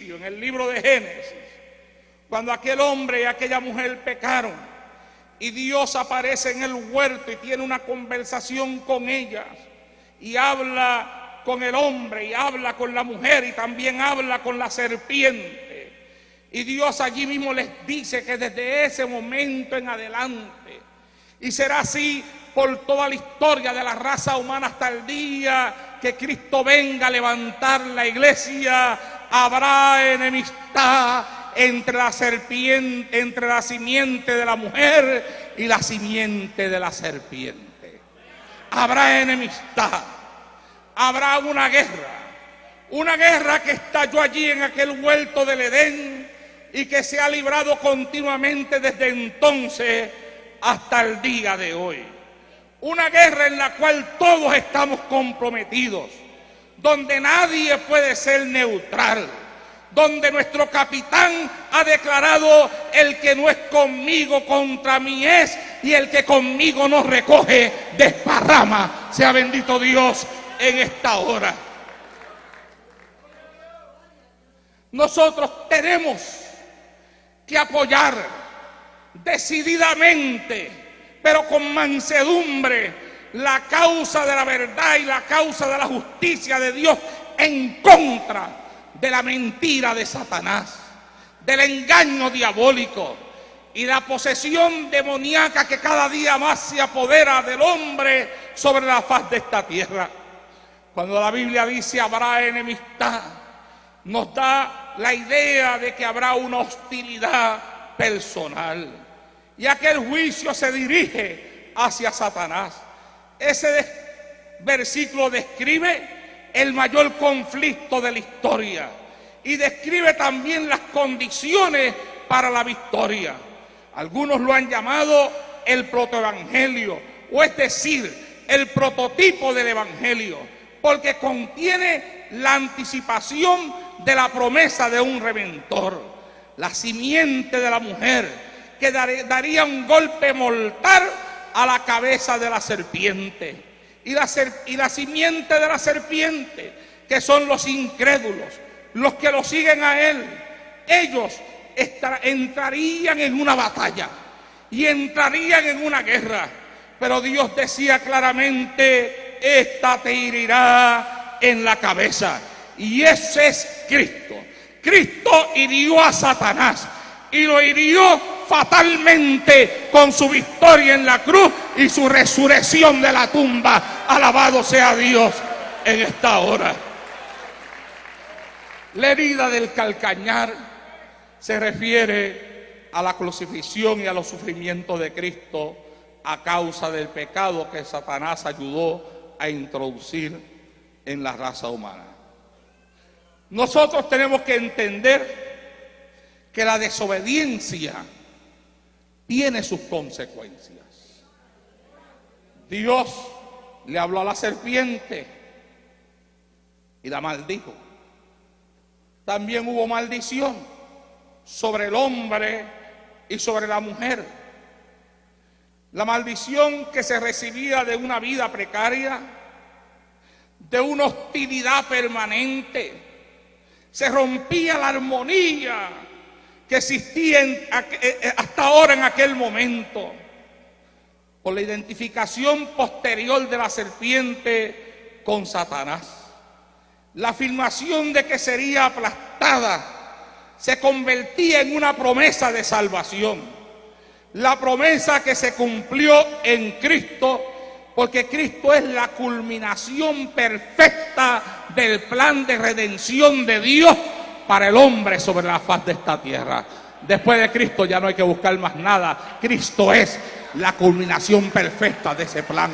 principio, en el libro de Génesis, cuando aquel hombre y aquella mujer pecaron y Dios aparece en el huerto y tiene una conversación con ellas y habla con el hombre y habla con la mujer y también habla con la serpiente, y Dios allí mismo les dice que desde ese momento en adelante, y será así por toda la historia de la raza humana hasta el día que Cristo venga a levantar la iglesia, habrá enemistad entre la serpiente, entre la simiente de la mujer y la simiente de la serpiente. Habrá enemistad, habrá una guerra que estalló allí en aquel huerto del Edén y que se ha librado continuamente desde entonces hasta el día de hoy. Una guerra en la cual todos estamos comprometidos, donde nadie puede ser neutral, donde nuestro capitán ha declarado: el que no es conmigo contra mí es, y el que conmigo no recoge desparrama. Sea bendito Dios en esta hora. Nosotros tenemos que apoyar decididamente, pero con mansedumbre, la causa de la verdad y la causa de la justicia de Dios en contra de la mentira de Satanás, del engaño diabólico y la posesión demoníaca que cada día más se apodera del hombre sobre la faz de esta tierra. Cuando la Biblia dice habrá enemistad, nos da la idea de que habrá una hostilidad personal, y aquel juicio se dirige hacia Satanás. Ese versículo describe el mayor conflicto de la historia y describe también las condiciones para la victoria. Algunos lo han llamado el protoevangelio, o es decir, el prototipo del evangelio, porque contiene la anticipación de la promesa de un redentor, la simiente de la mujer que daría un golpe mortal a la cabeza de la serpiente, y la simiente de la serpiente, que son los incrédulos, los que lo siguen a él. Ellos entrarían en una batalla y entrarían en una guerra, pero Dios decía claramente: esta te herirá en la cabeza. Y ese es Cristo. Cristo hirió a Satanás y lo hirió fatalmente con su victoria en la cruz y su resurrección de la tumba. Alabado sea Dios en esta hora. La herida del calcañar se refiere a la crucifixión y a los sufrimientos de Cristo a causa del pecado que Satanás ayudó a introducir en la raza humana. Nosotros tenemos que entender que la desobediencia tiene sus consecuencias. Dios le habló a la serpiente y la maldijo. También hubo maldición sobre el hombre y sobre la mujer. La maldición que se recibía de una vida precaria, de una hostilidad permanente. Se rompía la armonía que existía hasta ahora en aquel momento, por la identificación posterior de la serpiente con Satanás. La afirmación de que sería aplastada se convertía en una promesa de salvación. La promesa que se cumplió en Cristo, porque Cristo es la culminación perfecta del plan de redención de Dios para el hombre sobre la faz de esta tierra. Después de Cristo ya no hay que buscar más nada. Cristo es la culminación perfecta de ese plan.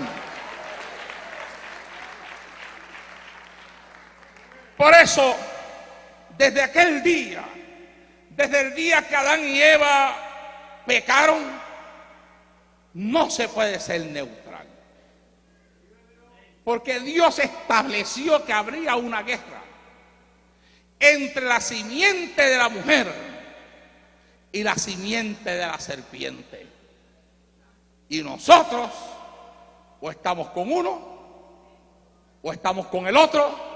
Por eso, desde aquel día, desde el día que Adán y Eva pecaron, no se puede ser neutral. Porque Dios estableció que habría una guerra entre la simiente de la mujer y la simiente de la serpiente. Y nosotros o estamos con uno o estamos con el otro,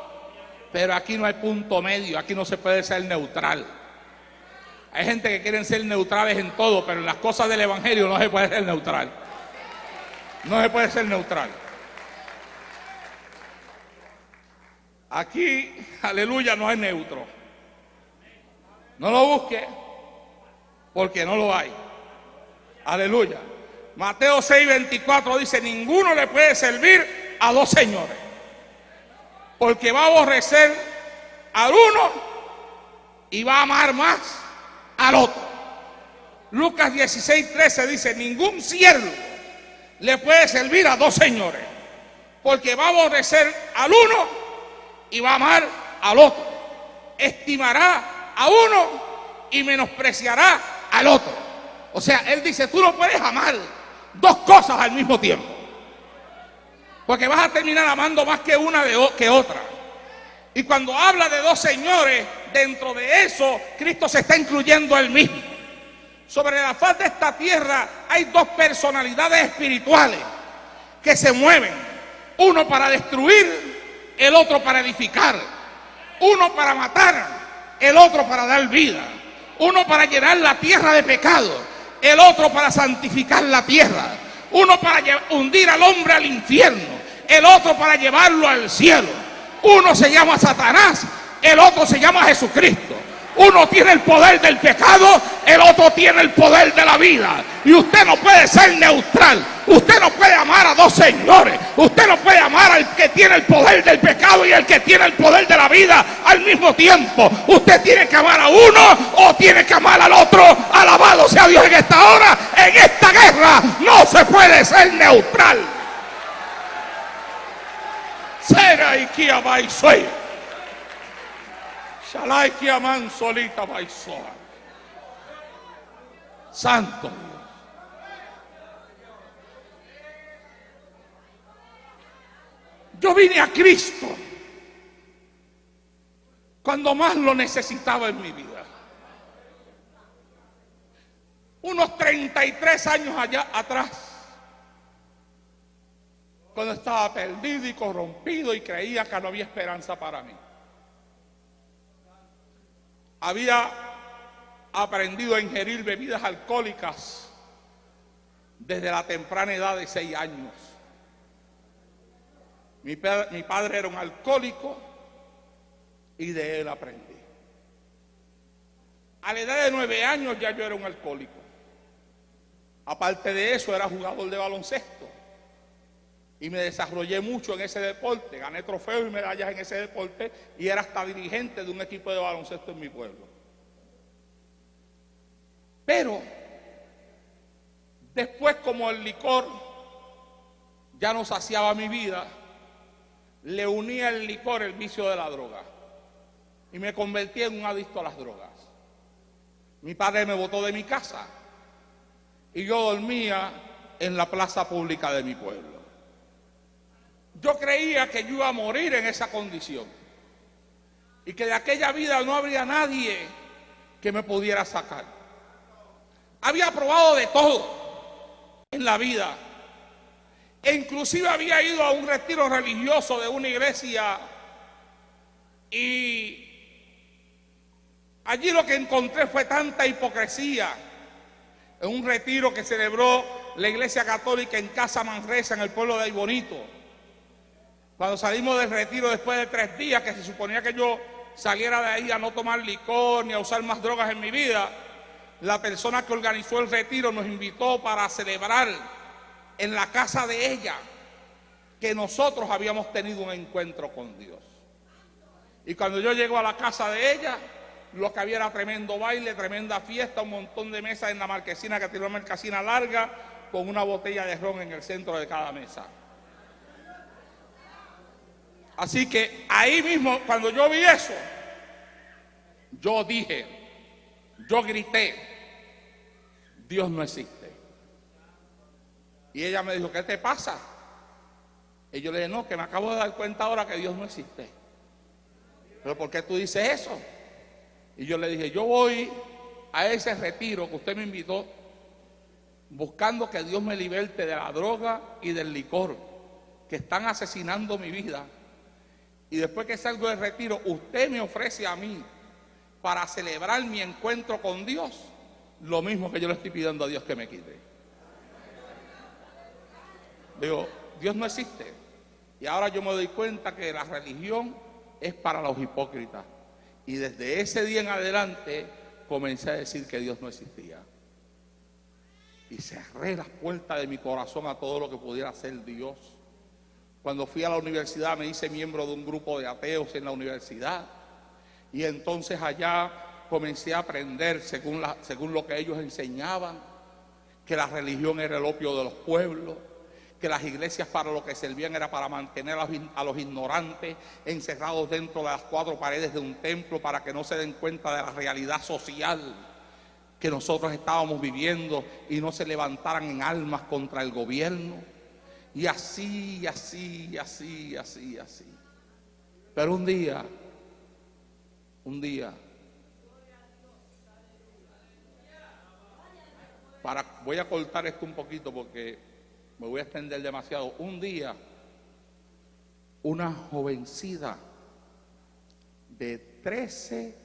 Pero aquí no hay punto medio, aquí no se puede ser neutral. Hay gente que quieren ser neutrales en todo, pero en las cosas del evangelio no se puede ser neutral. No se puede ser neutral. Aquí, aleluya, no hay neutro. No lo busque, porque no lo hay. Aleluya. Mateo 6:24 dice: ninguno le puede servir a dos señores, porque va a aborrecer al uno y va a amar más al otro. Lucas 16:13 dice: ningún siervo le puede servir a dos señores, porque va a aborrecer al uno y va a amar al otro. Estimará a uno y menospreciará al otro. O sea, él dice: tú no puedes amar dos cosas al mismo tiempo, porque vas a terminar amando más que una que otra. Y cuando habla de dos señores, dentro de eso Cristo se está incluyendo a él mismo. Sobre la faz de esta tierra hay dos personalidades espirituales que se mueven, uno para destruir, el otro para edificar, uno para matar, el otro para dar vida, uno para llenar la tierra de pecado, el otro para santificar la tierra, uno para hundir al hombre al infierno, el otro para llevarlo al cielo. Uno se llama Satanás, el otro se llama Jesucristo. Uno tiene el poder del pecado, el otro tiene el poder de la vida. Y usted no puede ser neutral. Usted no puede amar a dos señores. Usted no puede amar al que tiene el poder del pecado y al que tiene el poder de la vida al mismo tiempo. Usted tiene que amar a uno o tiene que amar al otro. Alabado sea Dios en esta hora. En esta guerra no se puede ser neutral. Será y kia baisoy. Shalai kia man solita baisoa. Santo Dios. Yo vine a Cristo cuando más lo necesitaba en mi vida. Unos 33 años allá atrás, cuando estaba perdido y corrompido y creía que no había esperanza para mí. Había aprendido a ingerir bebidas alcohólicas desde la temprana edad de 6 años. Mi padre era un alcohólico y de él aprendí. A la edad de 9 años ya yo era un alcohólico. Aparte de eso, era jugador de baloncesto y me desarrollé mucho en ese deporte. Gané trofeos y medallas en ese deporte y era hasta dirigente de un equipo de baloncesto en mi pueblo. Pero después, como el licor ya no saciaba mi vida, le unía el licor el vicio de la droga y me convertí en un adicto a las drogas. Mi padre me botó de mi casa y yo dormía en la plaza pública de mi pueblo. Yo creía que yo iba a morir en esa condición y que de aquella vida no habría nadie que me pudiera sacar. Había probado de todo en la vida. E inclusive había ido a un retiro religioso de una iglesia y allí lo que encontré fue tanta hipocresía. En un retiro que celebró la iglesia católica en Casa Manresa, en el pueblo de Aybonito. Cuando salimos del retiro después de 3 días, que se suponía que yo saliera de ahí a no tomar licor ni a usar más drogas en mi vida, la persona que organizó el retiro nos invitó para celebrar en la casa de ella que nosotros habíamos tenido un encuentro con Dios. Y cuando yo llego a la casa de ella, lo que había era tremendo baile, tremenda fiesta, un montón de mesas en la marquesina, que tiene una marquesina larga, con una botella de ron en el centro de cada mesa. Así que ahí mismo, cuando yo vi eso, yo dije, yo grité: Dios no existe. Y ella me dijo: ¿qué te pasa? Y yo le dije: no, que me acabo de dar cuenta ahora que Dios no existe. ¿Pero por qué tú dices eso? Y yo le dije: yo voy a ese retiro que usted me invitó buscando que Dios me liberte de la droga y del licor que están asesinando mi vida. y después que salgo del retiro, usted me ofrece a mí para celebrar mi encuentro con Dios lo mismo que yo le estoy pidiendo a Dios que me quite. Digo, Dios no existe. Y ahora yo me doy cuenta que la religión es para los hipócritas. Y desde ese día en adelante comencé a decir que Dios no existía. Y cerré las puertas de mi corazón a todo lo que pudiera ser Dios. Cuando fui a la universidad me hice miembro de un grupo de ateos en la universidad. Y entonces allá comencé a aprender según lo que ellos enseñaban, que la religión era el opio de los pueblos, que las iglesias para lo que servían era para mantener a los ignorantes encerrados dentro de las cuatro paredes de un templo para que no se den cuenta de la realidad social que nosotros estábamos viviendo y no se levantaran en armas contra el gobierno. Y así, así, así, así, así. Pero un día, voy a cortar esto un poquito porque me voy a extender demasiado. Un día, una jovencita de 13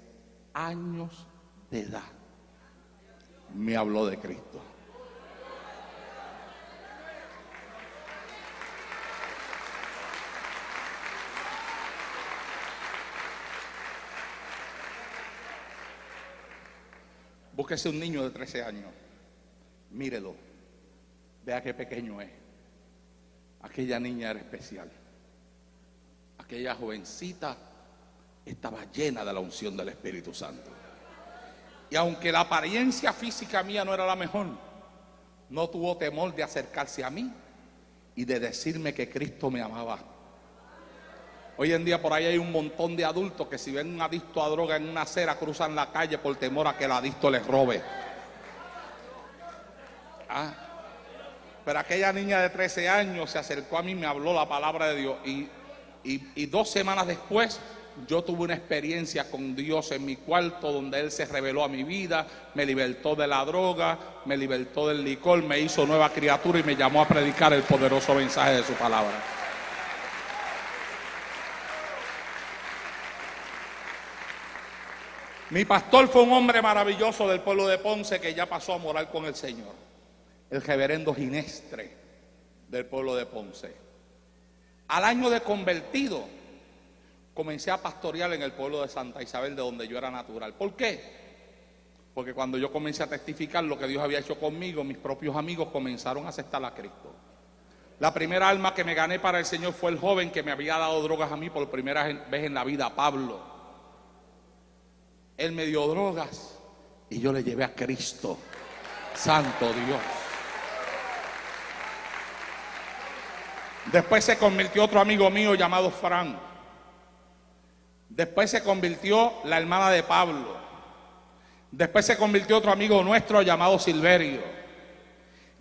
años de edad me habló de Cristo. Búsquese un niño de 13 años, mírelo, vea qué pequeño es. Aquella niña era especial. Aquella jovencita estaba llena de la unción del Espíritu Santo. Y aunque la apariencia física mía no era la mejor, no tuvo temor de acercarse a mí y de decirme que Cristo me amaba. Hoy en día por ahí hay un montón de adultos que si ven un adicto a droga en una acera cruzan la calle por temor a que el adicto les robe. Pero aquella niña de 13 años se acercó a mí y me habló la palabra de Dios. Y 2 semanas después yo tuve una experiencia con Dios en mi cuarto donde Él se reveló a mi vida, me libertó de la droga, me libertó del licor, me hizo nueva criatura y me llamó a predicar el poderoso mensaje de su palabra. Mi pastor fue un hombre maravilloso del pueblo de Ponce que ya pasó a morar con el Señor, el reverendo Ginestre del pueblo de Ponce. Al año de convertido comencé a pastorear en el pueblo de Santa Isabel, de donde yo era natural. ¿Por qué? Porque cuando yo comencé a testificar lo que Dios había hecho conmigo, mis propios amigos comenzaron a aceptar a Cristo. La primera alma que me gané para el Señor fue el joven que me había dado drogas a mí por primera vez en la vida, Pablo. Él me dio drogas y yo le llevé a Cristo. Santo Dios. Después se convirtió otro amigo mío llamado Fran. Después se convirtió la hermana de Pablo. Después se convirtió otro amigo nuestro llamado Silverio.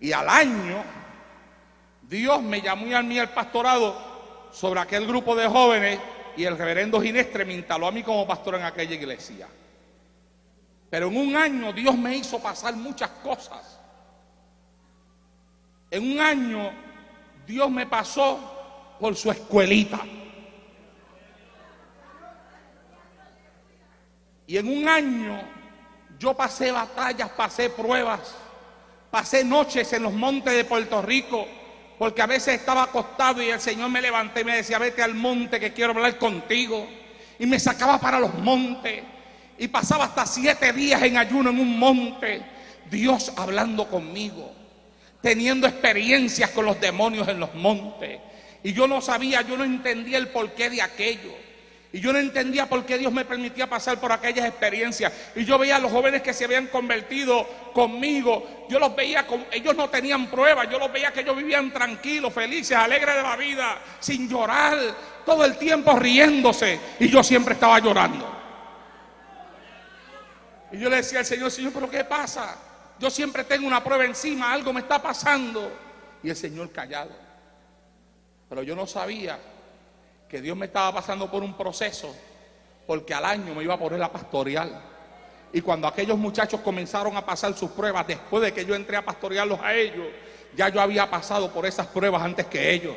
Y al año, Dios me llamó a mí al pastorado sobre aquel grupo de jóvenes y el reverendo Ginestre me instaló a mí como pastor en aquella iglesia. Pero en un año Dios me hizo pasar muchas cosas. En un año Dios me pasó por su escuelita. Y en un año yo pasé batallas, pasé pruebas, pasé noches en los montes de Puerto Rico, porque a veces estaba acostado y el Señor me levanté y me decía, vete al monte que quiero hablar contigo. Y me sacaba para los montes y pasaba hasta 7 días en ayuno en un monte, Dios hablando conmigo, teniendo experiencias con los demonios en los montes. Y yo no sabía, yo no entendía el porqué de aquello. Y yo no entendía por qué Dios me permitía pasar por aquellas experiencias. Y yo veía a los jóvenes que se habían convertido conmigo. Yo los veía, ellos no tenían pruebas. Yo los veía que ellos vivían tranquilos, felices, alegres de la vida, sin llorar, todo el tiempo riéndose. Y yo siempre estaba llorando. Y yo le decía al Señor, Señor, ¿pero qué pasa? Yo siempre tengo una prueba encima, algo me está pasando. Y el Señor callado. Pero yo no sabía que Dios me estaba pasando por un proceso, porque al año me iba a poner a pastorear. Y cuando aquellos muchachos comenzaron a pasar sus pruebas, después de que yo entré a pastorearlos a ellos, ya yo había pasado por esas pruebas antes que ellos.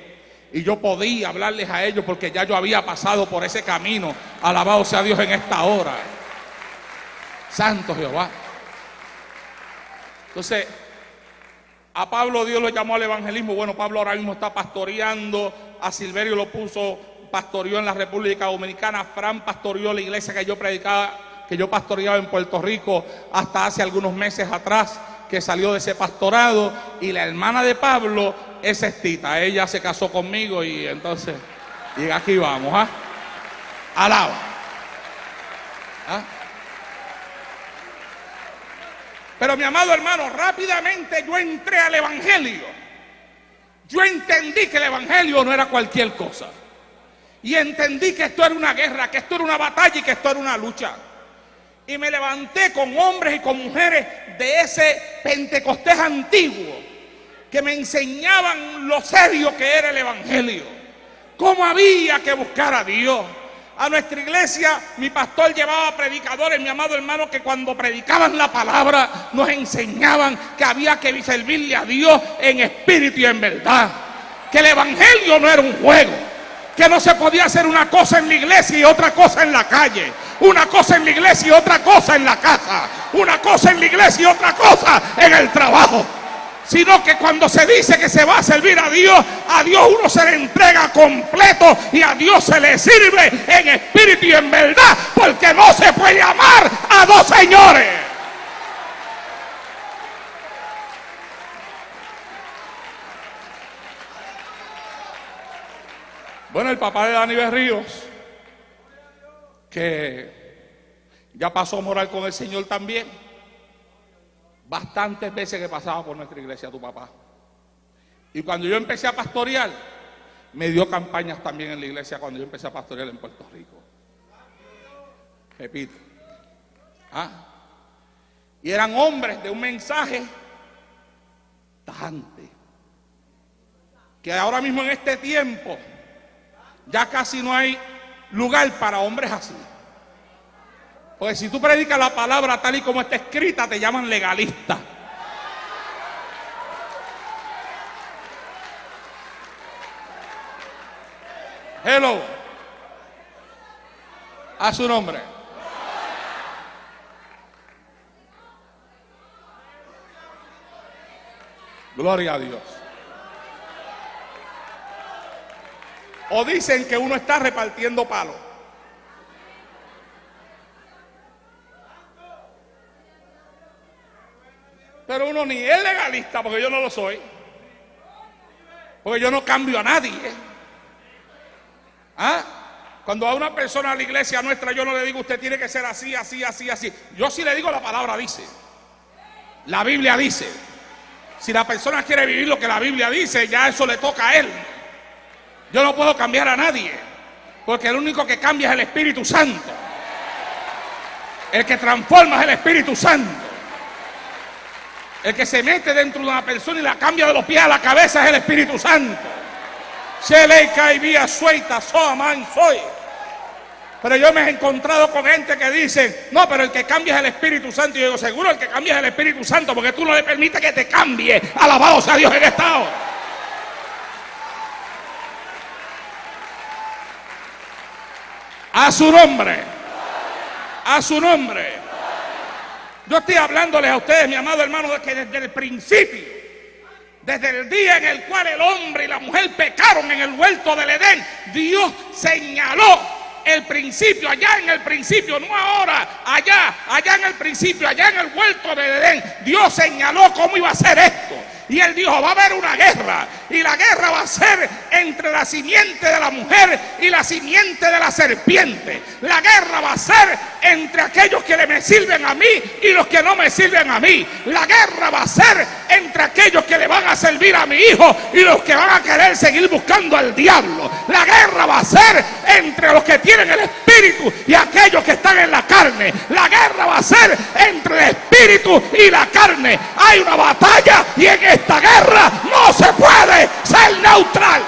Y yo podía hablarles a ellos porque ya yo había pasado por ese camino. Alabado sea Dios en esta hora. Santo Jehová. Entonces, a Pablo Dios lo llamó al evangelismo. Bueno, Pablo ahora mismo está pastoreando. A Silverio lo puso, pastoreó en la República Dominicana. Fran pastoreó la iglesia que yo predicaba, que yo pastoreaba en Puerto Rico hasta hace algunos meses atrás, que salió de ese pastorado. Y la hermana de Pablo es Estita. Ella se casó conmigo y entonces, y aquí vamos, ¿ah? Alaba. ¿Ah? Pero mi amado hermano, rápidamente yo entré al evangelio. Yo entendí que el evangelio no era cualquier cosa. Y entendí que esto era una guerra, que esto era una batalla y que esto era una lucha. Y me levanté con hombres y con mujeres de ese Pentecostés antiguo que me enseñaban lo serio que era el evangelio. Cómo había que buscar a Dios. A nuestra iglesia, mi pastor llevaba predicadores, mi amado hermano, que cuando predicaban la palabra nos enseñaban que había que servirle a Dios en espíritu y en verdad. Que el evangelio no era un juego. Que no se podía hacer una cosa en la iglesia y otra cosa en la calle. Una cosa en la iglesia y otra cosa en la casa. Una cosa en la iglesia y otra cosa en el trabajo. Sino que cuando se dice que se va a servir a Dios uno se le entrega completo y a Dios se le sirve en espíritu y en verdad, porque no se puede amar a dos señores. Bueno, el papá de Dani Berríos, que ya pasó a morar con el Señor también, bastantes veces que pasaba por nuestra iglesia tu papá. Y cuando yo empecé a pastorear, me dio campañas también en la iglesia cuando yo empecé a pastorear en Puerto Rico. Repito. ¿Ah? Y eran hombres de un mensaje tajante. Que ahora mismo en este tiempo ya casi no hay lugar para hombres así. Porque si tú predicas la palabra tal y como está escrita, te llaman legalista. Hello. A su nombre. Gloria a Dios. O dicen que uno está repartiendo palos. Pero uno ni es legalista, porque yo no lo soy. Porque yo no cambio a nadie. ¿Ah? Cuando a una persona a la iglesia nuestra yo no le digo usted tiene que ser así, así, así, así. Yo sí le digo la palabra dice. La Biblia dice. Si la persona quiere vivir lo que la Biblia dice, ya eso le toca a él. Yo no puedo cambiar a nadie. Porque el único que cambia es el Espíritu Santo. El que transforma es el Espíritu Santo. El que se mete dentro de una persona y la cambia de los pies a la cabeza es el Espíritu Santo. Se le cae vía suelta, soy. Pero yo me he encontrado con gente que dice, no, pero el que cambia es el Espíritu Santo. Y yo digo, seguro el que cambia es el Espíritu Santo, porque tú no le permites que te cambie. Alabado sea Dios en esta hora. A su nombre. A su nombre. Yo estoy hablándoles a ustedes, mi amado hermano, de que desde el principio, desde el día en el cual el hombre y la mujer pecaron en el huerto del Edén, Dios señaló el principio, allá en el principio, no ahora, allá en el principio, allá en el huerto del Edén, Dios señaló cómo iba a ser esto. Y él dijo, va a haber una guerra, y la guerra va a ser entre la simiente de la mujer y la simiente de la serpiente. La guerra va a ser entre aquellos que me sirven a mí y los que no me sirven a mí. La guerra va a ser entre aquellos que le van a servir a mi hijo y los que van a querer seguir buscando al diablo. La guerra va a ser entre los que tienen el espíritu y aquellos que están en la carne. La guerra va a ser entre el espíritu y la carne. Hay una batalla y en esta guerra no se puede ser neutral.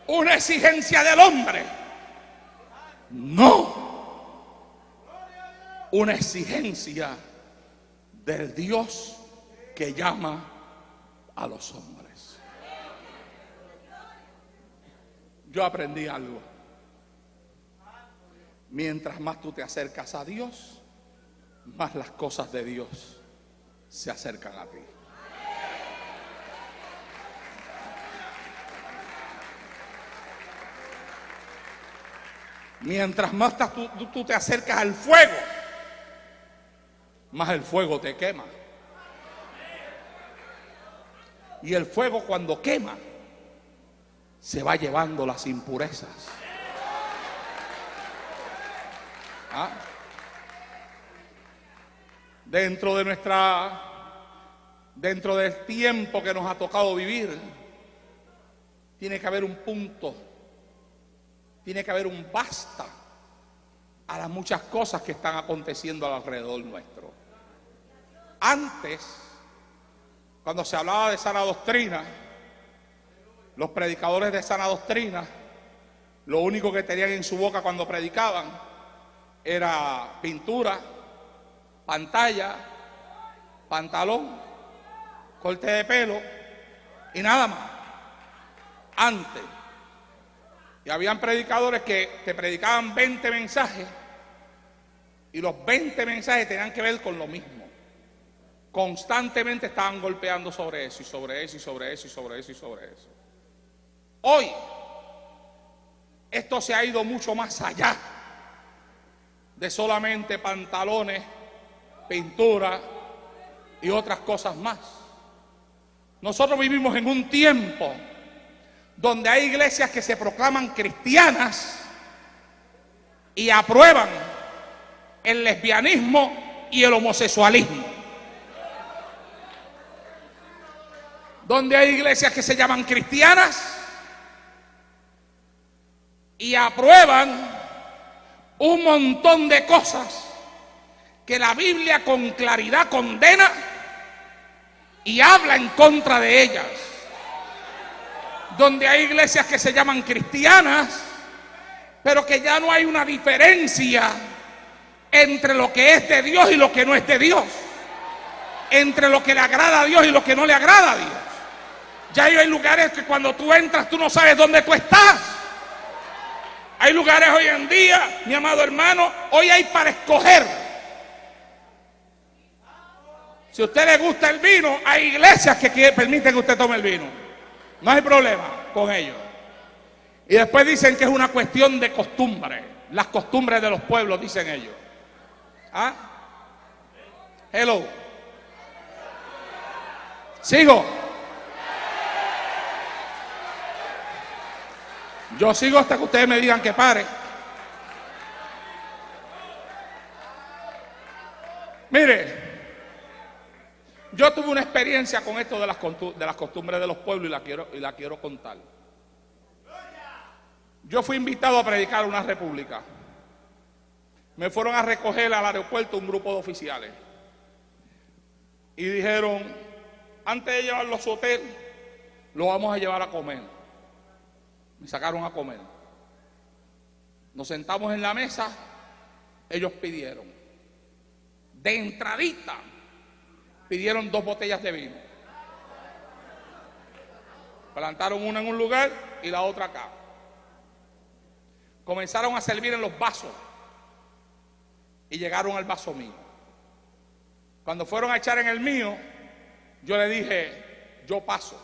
Una exigencia del hombre. No. Una exigencia del Dios que llama a los hombres. Yo aprendí algo. Mientras más tú te acercas a Dios, más las cosas de Dios se acercan a ti. Mientras más tú te acercas al fuego, más el fuego te quema. Y el fuego, cuando quema, se va llevando las impurezas. ¿Ah? Dentro del tiempo que nos ha tocado vivir, tiene que haber un punto. Tiene que haber un basta a las muchas cosas que están aconteciendo alrededor nuestro. Antes, cuando se hablaba de sana doctrina, los predicadores de sana doctrina, lo único que tenían en su boca cuando predicaban era pintura, pantalla, pantalón, corte de pelo y nada más. Antes. Y habían predicadores que te predicaban 20 mensajes y los 20 mensajes tenían que ver con lo mismo. Constantemente estaban golpeando sobre eso y sobre eso y sobre eso y sobre eso y sobre eso. Hoy esto se ha ido mucho más allá de solamente pantalones, pintura y otras cosas más. Nosotros vivimos en un tiempo donde hay iglesias que se proclaman cristianas y aprueban el lesbianismo y el homosexualismo. Donde hay iglesias que se llaman cristianas y aprueban un montón de cosas que la Biblia con claridad condena y habla en contra de ellas. Donde hay iglesias que se llaman cristianas, pero que ya no hay una diferencia entre lo que es de Dios y lo que no es de Dios, entre lo que le agrada a Dios y lo que no le agrada a Dios. Ya hay lugares que cuando tú entras tú no sabes dónde tú estás. Hay lugares hoy en día, mi amado hermano, hoy hay para escoger. Si a usted le gusta el vino, hay iglesias que permiten que usted tome el vino. No hay problema con ellos. Y después dicen que es una cuestión de costumbre. Las costumbres de los pueblos, dicen ellos. ¿Ah? Hello. ¿Sigo? Yo sigo hasta que ustedes me digan que pare. Mire, yo tuve una experiencia con esto de las costumbres de los pueblos y la quiero contar. Yo fui invitado a predicar una república. Me fueron a recoger al aeropuerto un grupo de oficiales. Y dijeron, antes de llevarlo a su hotel, lo vamos a llevar a comer. Me sacaron a comer. Nos sentamos en la mesa, ellos pidieron. De entradita, pidieron 2 botellas de vino. Plantaron una en un lugar y la otra acá. Comenzaron a servir en los vasos y llegaron al vaso mío. Cuando fueron a echar en el mío, yo le dije, yo paso.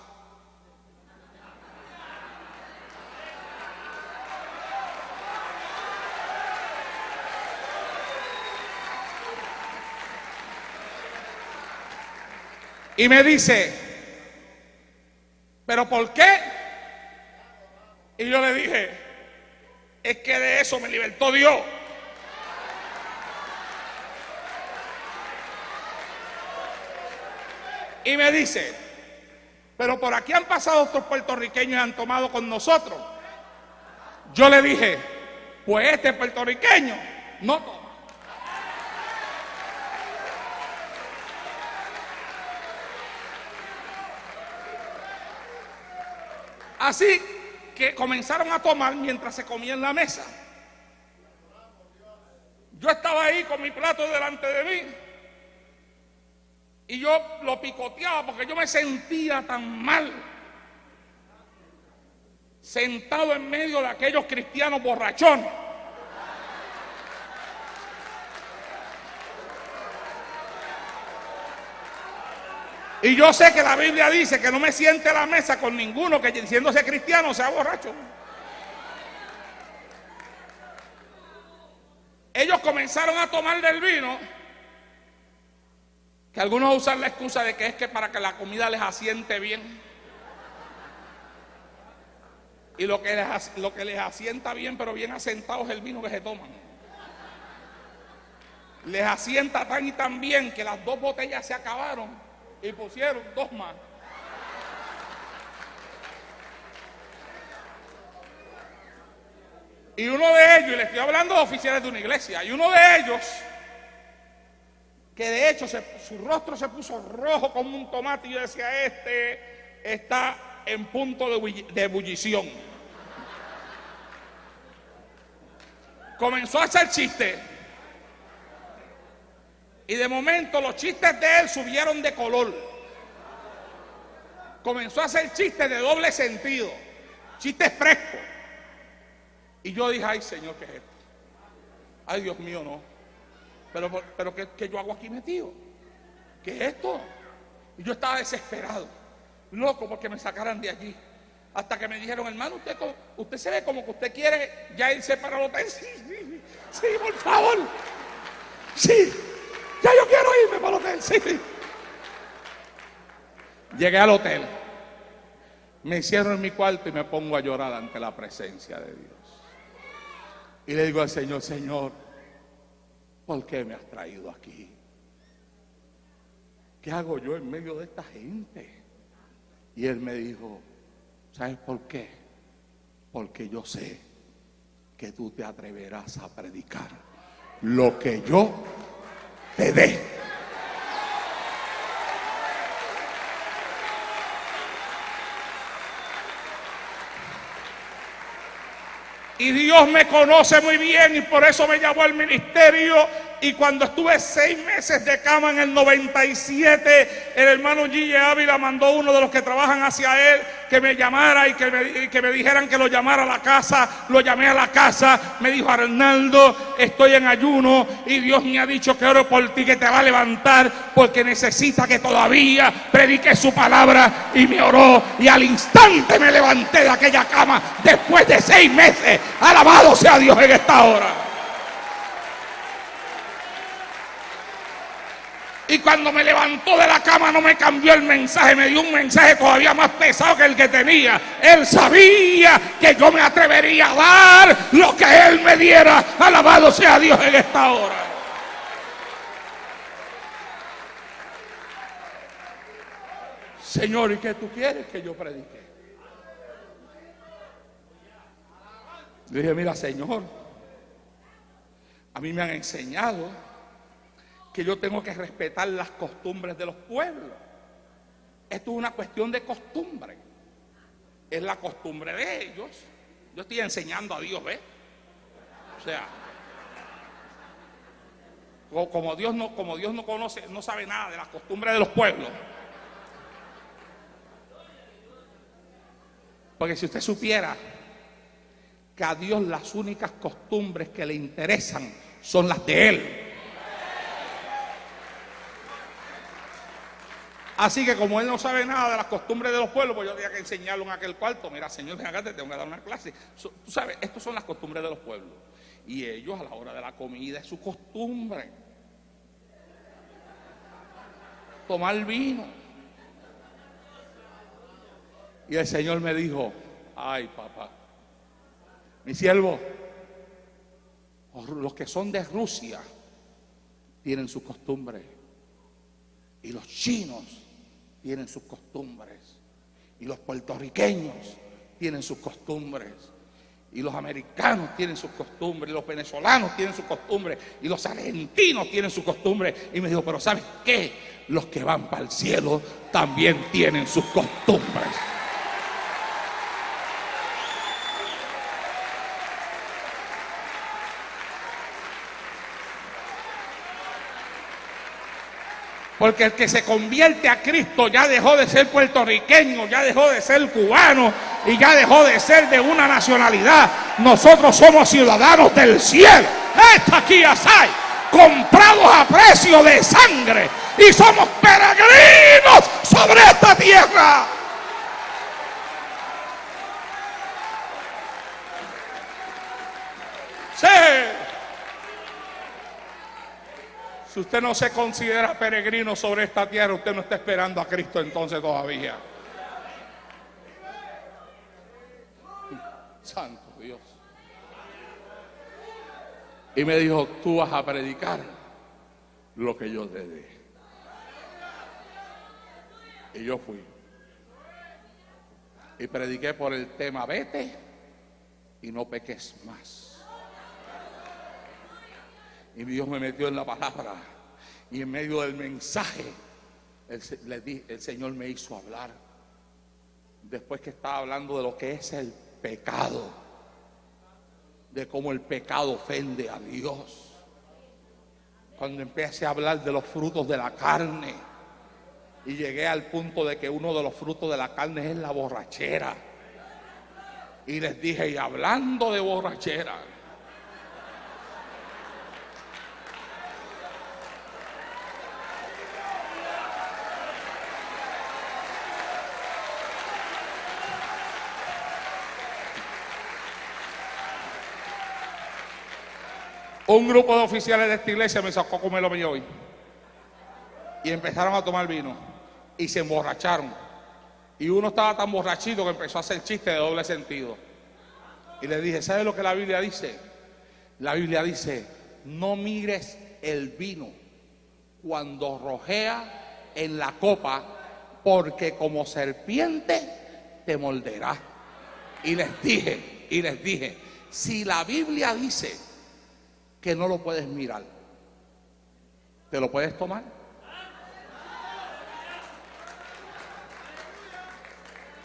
Y me dice, ¿pero por qué? Y yo le dije, es que de eso me libertó Dios. Y me dice, pero por aquí han pasado otros puertorriqueños y han tomado con nosotros. Yo le dije, pues este puertorriqueño no toma. Así que comenzaron a tomar mientras se comía en la mesa. Yo estaba ahí con mi plato delante de mí y yo lo picoteaba porque yo me sentía tan mal, sentado en medio de aquellos cristianos borrachones. Y yo sé que la Biblia dice que no me siente a la mesa con ninguno que diciéndose cristiano sea borracho. Ellos comenzaron a tomar del vino, que algunos usan la excusa de que es que para que la comida les asiente bien. Y lo que les asienta bien, pero bien asentado, es el vino que se toman. Les asienta tan y tan bien que las 2 botellas se acabaron y pusieron 2 más. Y uno de ellos, y le estoy hablando de oficiales de una iglesia, y uno de ellos, que de hecho su rostro se puso rojo como un tomate, y yo decía, este está en punto de ebullición. Comenzó a hacer chistes, y de momento los chistes de él subieron de color. Comenzó a hacer chistes de doble sentido, chistes frescos. Y yo dije, ay Señor, ¿qué es esto? Ay Dios mío, no. Pero ¿qué yo hago aquí metido? ¿Qué es esto? Y yo estaba desesperado, loco porque me sacaran de allí. Hasta que me dijeron, hermano, usted se ve como que usted quiere ya irse para el hotel. Sí, por favor. Sí, ya yo quiero irme para el hotel, sí. Llegué al hotel, me hicieron en mi cuarto y me pongo a llorar ante la presencia de Dios. Y le digo al Señor, Señor, ¿por qué me has traído aquí? ¿Qué hago yo en medio de esta gente? Y Él me dijo, ¿sabes por qué? Porque yo sé que tú te atreverás a predicar lo que yo te dé. Y Dios me conoce muy bien y por eso me llamó al ministerio. Y cuando estuve 6 meses de cama en el 97, el hermano Gille Ávila mandó uno de los que trabajan hacia él que me llamara y que me dijeran que lo llamara a la casa. Lo llamé a la casa, me dijo, Arnaldo, estoy en ayuno y Dios me ha dicho que oro por ti, que te va a levantar porque necesita que todavía predique su palabra. Y me oró y al instante me levanté de aquella cama después de 6 meses. Alabado sea Dios en esta hora. Y cuando me levantó de la cama no me cambió el mensaje, me dio un mensaje todavía más pesado que el que tenía. Él sabía que yo me atrevería a dar lo que Él me diera. Alabado sea Dios en esta hora. Señor, ¿y qué tú quieres que yo predique? Le dije, mira, Señor, a mí me han enseñado que yo tengo que respetar las costumbres de los pueblos. Esto es una cuestión de costumbre. Es la costumbre de ellos. Yo estoy enseñando a Dios, ¿ves? O sea, como Dios no conoce, no sabe nada de las costumbres de los pueblos. Porque si usted supiera que a Dios las únicas costumbres que le interesan son las de Él. Así que como Él no sabe nada de las costumbres de los pueblos, pues yo tenía que enseñarlo en aquel cuarto. Mira, Señor, ven acá, te tengo que dar una clase. Tú sabes, estas son las costumbres de los pueblos. Y ellos a la hora de la comida es su costumbre tomar vino. Y el Señor me dijo, ay papá, mi siervo, los que son de Rusia tienen sus costumbres. Y los chinos tienen sus costumbres. Y los puertorriqueños tienen sus costumbres. Y los americanos tienen sus costumbres. Y los venezolanos tienen sus costumbres. Y los argentinos tienen sus costumbres. Y me dijo, pero ¿sabes qué? Los que van para el cielo también tienen sus costumbres. Porque el que se convierte a Cristo ya dejó de ser puertorriqueño, ya dejó de ser cubano y ya dejó de ser de una nacionalidad. Nosotros somos ciudadanos del cielo. Está aquí Asai, comprados a precio de sangre, y somos peregrinos sobre esta tierra. Sí. Si usted no se considera peregrino sobre esta tierra, usted no está esperando a Cristo entonces todavía. Santo Dios. Y me dijo, tú vas a predicar lo que yo te dé. Y yo fui. Y prediqué por el tema, vete y no peques más. Y Dios me metió en la palabra, y en medio del mensaje el Señor me hizo hablar. Después que estaba hablando de lo que es el pecado, de cómo el pecado ofende a Dios. Cuando empecé a hablar de los frutos de la carne, y llegué al punto de que uno de los frutos de la carne es la borrachera, y les dije, y hablando de borrachera, un grupo de oficiales de esta iglesia me sacó a comer lo mío hoy. Y empezaron a tomar vino. Y se emborracharon. Y uno estaba tan borrachito que empezó a hacer chistes de doble sentido. Y le dije, ¿sabes lo que la Biblia dice? La Biblia dice, no mires el vino cuando rojea en la copa, porque como serpiente te morderá. Y les dije, si la Biblia dice que no lo puedes mirar, ¿te lo puedes tomar?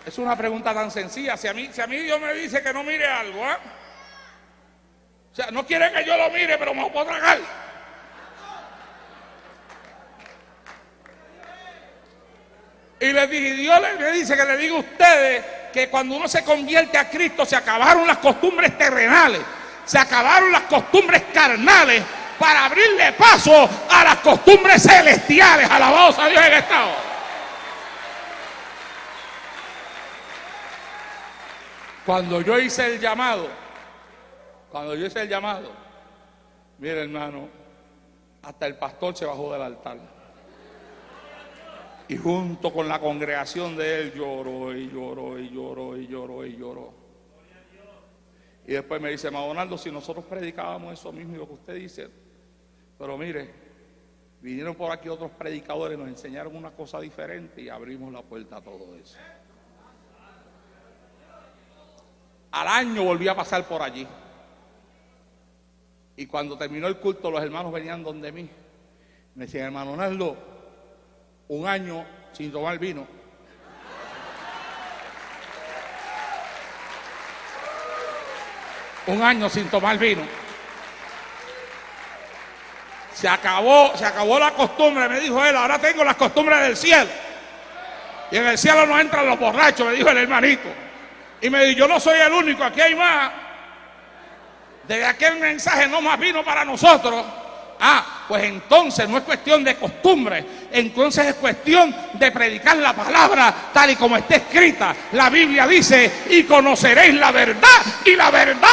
Es una pregunta tan sencilla. Si a mí Dios me dice que no mire algo, o sea, no quiere que yo lo mire, pero me lo puedo tragar. Y les dije, Dios me dice que le diga a ustedes que cuando uno se convierte a Cristo se acabaron las costumbres terrenales, se acabaron las costumbres carnales para abrirle paso a las costumbres celestiales. Alabados a Dios en esta hora. Cuando yo hice el llamado, mire hermano, hasta el pastor se bajó del altar. Y junto con la congregación de él lloró y lloró y lloró y lloró y lloró. Y después me dice, Madonaldo, si nosotros predicábamos eso mismo y lo que usted dice, pero mire, vinieron por aquí otros predicadores, nos enseñaron una cosa diferente y abrimos la puerta a todo eso. Al año volví a pasar por allí. Y cuando terminó el culto, los hermanos venían donde mí. Me decían, hermano Naldo, un año sin tomar vino. Un año sin tomar vino. Se acabó la costumbre, me dijo él, ahora tengo las costumbres del cielo. Y en el cielo no entran los borrachos, me dijo el hermanito. Y me dijo, yo no soy el único, aquí hay más. Desde aquel mensaje no más vino para nosotros. Pues entonces no es cuestión de costumbre, entonces es cuestión de predicar la palabra tal y como está escrita. La Biblia dice, y conoceréis la verdad, y la verdad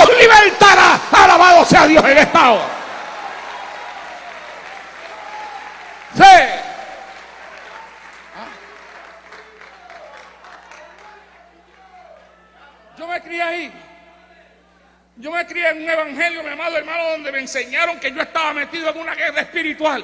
os libertará. Alabado sea Dios en esta hora. Sí. Yo me crié ahí. Yo me crié en un evangelio, mi amado hermano, donde me enseñaron que yo estaba metido en una guerra espiritual,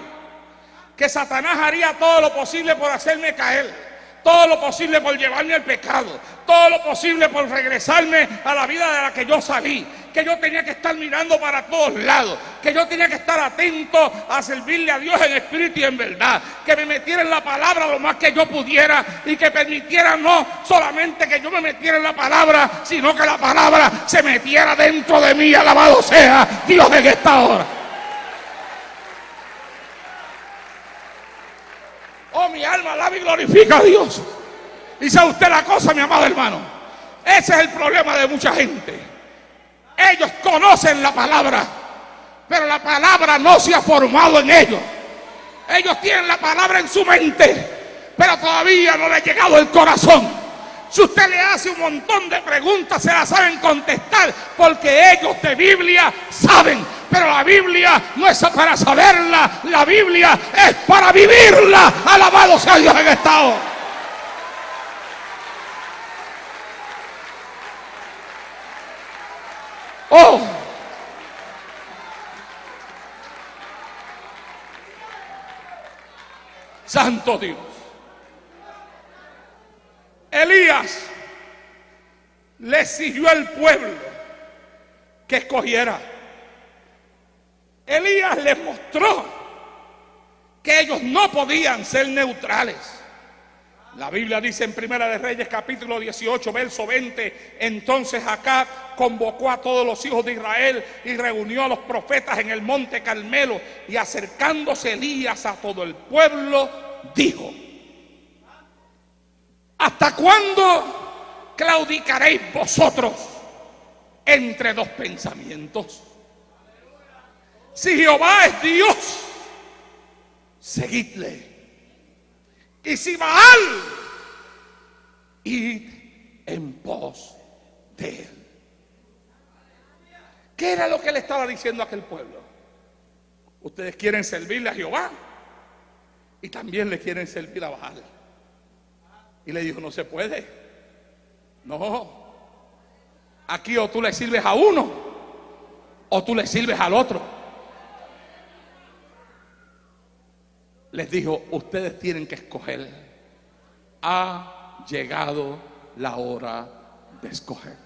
que Satanás haría todo lo posible por hacerme caer, todo lo posible por llevarme al pecado, todo lo posible por regresarme a la vida de la que yo salí, que yo tenía que estar mirando para todos lados, que yo tenía que estar atento a servirle a Dios en espíritu y en verdad, que me metiera en la palabra lo más que yo pudiera y que permitiera no solamente que yo me metiera en la palabra, sino que la palabra se metiera dentro de mí. Alabado sea Dios en esta hora. mi alma alaba y glorifica a Dios. Y sabe usted la cosa, mi amado hermano, ese es el problema de mucha gente. Ellos conocen la palabra, pero la palabra no se ha formado en ellos. Ellos tienen la palabra en su mente, pero todavía no le ha llegado el corazón. Si usted le hace un montón de preguntas, se las saben contestar, porque ellos de Biblia saben. Pero la Biblia no es para saberla, la Biblia es para vivirla. Alabado sea Dios en esta hora. Oh, santo Dios. Elías le exigió al pueblo que escogiera. Elías les mostró que ellos no podían ser neutrales. La Biblia dice en Primera de Reyes capítulo 18 verso 20: entonces Acab convocó a todos los hijos de Israel y reunió a los profetas en el monte Carmelo, y acercándose Elías a todo el pueblo dijo: ¿hasta cuándo claudicaréis vosotros entre dos pensamientos? Si Jehová es Dios, seguidle. Y si Baal, id en pos de él. ¿Qué era lo que le estaba diciendo a aquel pueblo? Ustedes quieren servirle a Jehová y también le quieren servir a Baal. Y le dijo: no se puede. No. Aquí o tú le sirves a uno o tú le sirves al otro. Les dijo: ustedes tienen que escoger. Ha llegado la hora de escoger.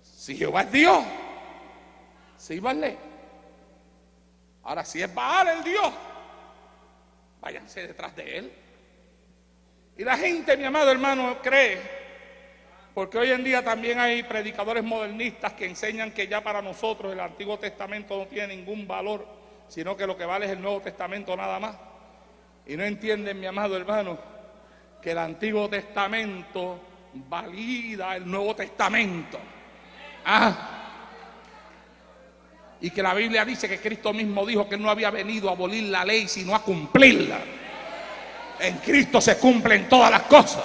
Si Jehová es Dios, sírvanle. Ahora, si es Baal el Dios, váyanse detrás de él. Y la gente, mi amado hermano, cree, porque hoy en día también hay predicadores modernistas que enseñan que ya para nosotros el Antiguo Testamento no tiene ningún valor, sino que lo que vale es el Nuevo Testamento nada más. Y no entienden, mi amado hermano, que el Antiguo Testamento valida el Nuevo Testamento. Y que la Biblia dice que Cristo mismo dijo que no había venido a abolir la ley, sino a cumplirla. En Cristo se cumplen todas las cosas.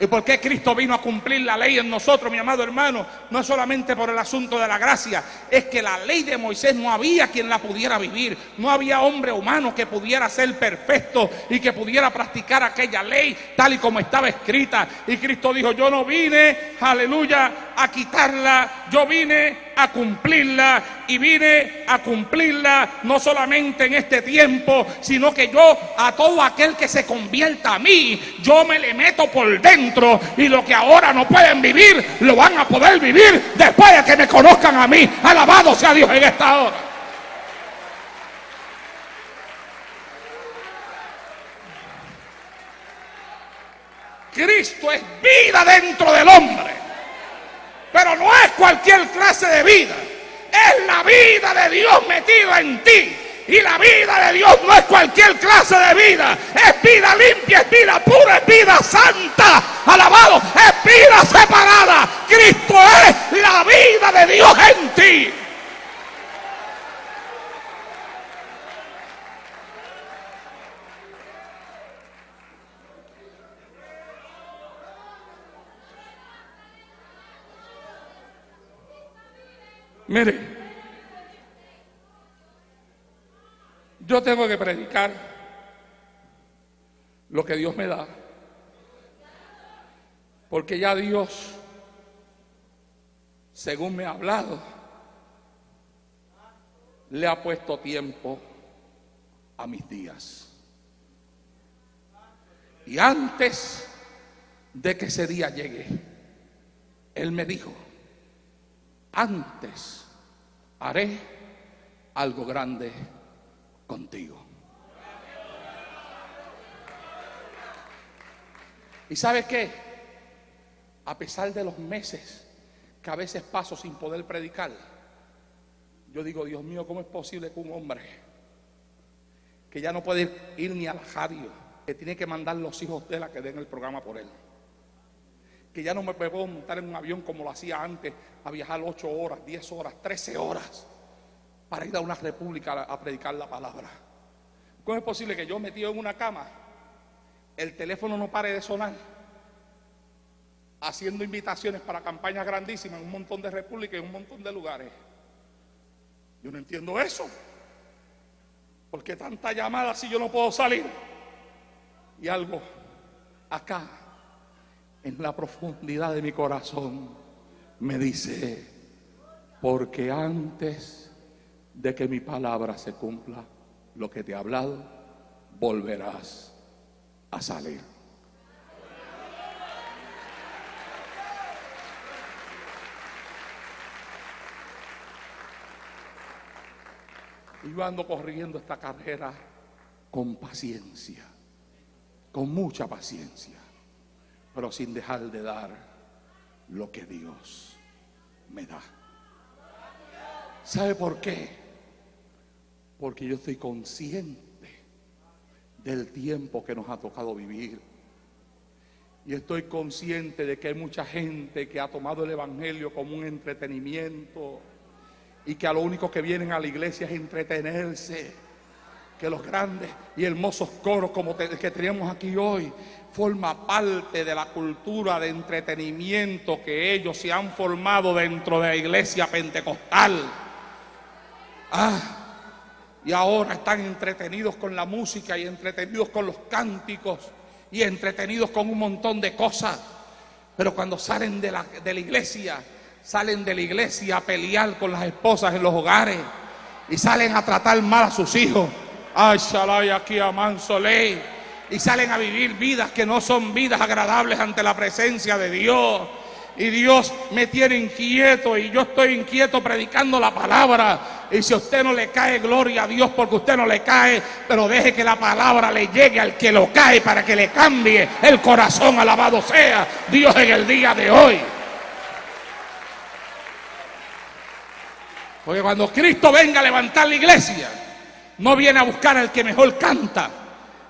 ¿Y por qué Cristo vino a cumplir la ley en nosotros, mi amado hermano? No es solamente por el asunto de la gracia, es que la ley de Moisés no había quien la pudiera vivir. No había hombre humano que pudiera ser perfecto y que pudiera practicar aquella ley tal y como estaba escrita. Y Cristo dijo: yo no vine, aleluya, a quitarla, yo vine a cumplirla, y vine a cumplirla no solamente en este tiempo, sino que yo, a todo aquel que se convierta a mí, yo me le meto por dentro, y lo que ahora no pueden vivir, lo van a poder vivir después de que me conozcan a mí. Alabado sea Dios en esta hora. Cristo es vida dentro del hombre, pero no es cualquier clase de vida. Es la vida de Dios metida en ti. Y la vida de Dios no es cualquier clase de vida. Es vida limpia, es vida pura, es vida santa. Alabado, es vida separada. Cristo es la vida de Dios en ti. Mire, yo tengo que predicar lo que Dios me da, porque ya Dios, según me ha hablado, le ha puesto tiempo a mis días. Y antes de que ese día llegue, Él me dijo: antes haré algo grande contigo. ¿Y sabe qué? A pesar de los meses que a veces paso sin poder predicar, yo digo: Dios mío, ¿cómo es posible que un hombre que ya no puede ir ni a la radio, que tiene que mandar los hijos de él a que den el programa por él, que ya no me puedo montar en un avión como lo hacía antes, a viajar 8 horas, 10 horas, 13 horas para ir a una república a predicar la palabra. ¿Cómo es posible que yo metido en una cama, el teléfono no pare de sonar, haciendo invitaciones para campañas grandísimas en un montón de repúblicas y en un montón de lugares? Yo no entiendo eso. ¿Por qué tanta llamada si yo no puedo salir? Y algo acá, en la profundidad de mi corazón, me dice: porque antes de que mi palabra se cumpla, lo que te he hablado, volverás a salir. Y yo ando corriendo esta carrera con paciencia, con mucha paciencia, pero sin dejar de dar lo que Dios me da. ¿Sabe por qué? Porque yo estoy consciente del tiempo que nos ha tocado vivir. Y estoy consciente de que hay mucha gente que ha tomado el evangelio como un entretenimiento y que a lo único que vienen a la iglesia es entretenerse. Que los grandes y hermosos coros como que tenemos aquí hoy forma parte de la cultura de entretenimiento que ellos se han formado dentro de la iglesia pentecostal. Y ahora están entretenidos con la música y entretenidos con los cánticos y entretenidos con un montón de cosas. Pero cuando salen de la iglesia, salen de la iglesia a pelear con las esposas en los hogares y salen a tratar mal a sus hijos. Ay, shalai aquí a Mansoley. Y salen a vivir vidas que no son vidas agradables ante la presencia de Dios. Y Dios me tiene inquieto y yo estoy inquieto predicando la palabra. Y si a usted no le cae, gloria a Dios porque usted no le cae, pero deje que la palabra le llegue al que lo cae para que le cambie el corazón. Alabado sea Dios en el día de hoy. Porque cuando Cristo venga a levantar la iglesia, no viene a buscar al que mejor canta,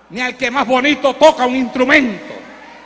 ni al que más bonito toca un instrumento,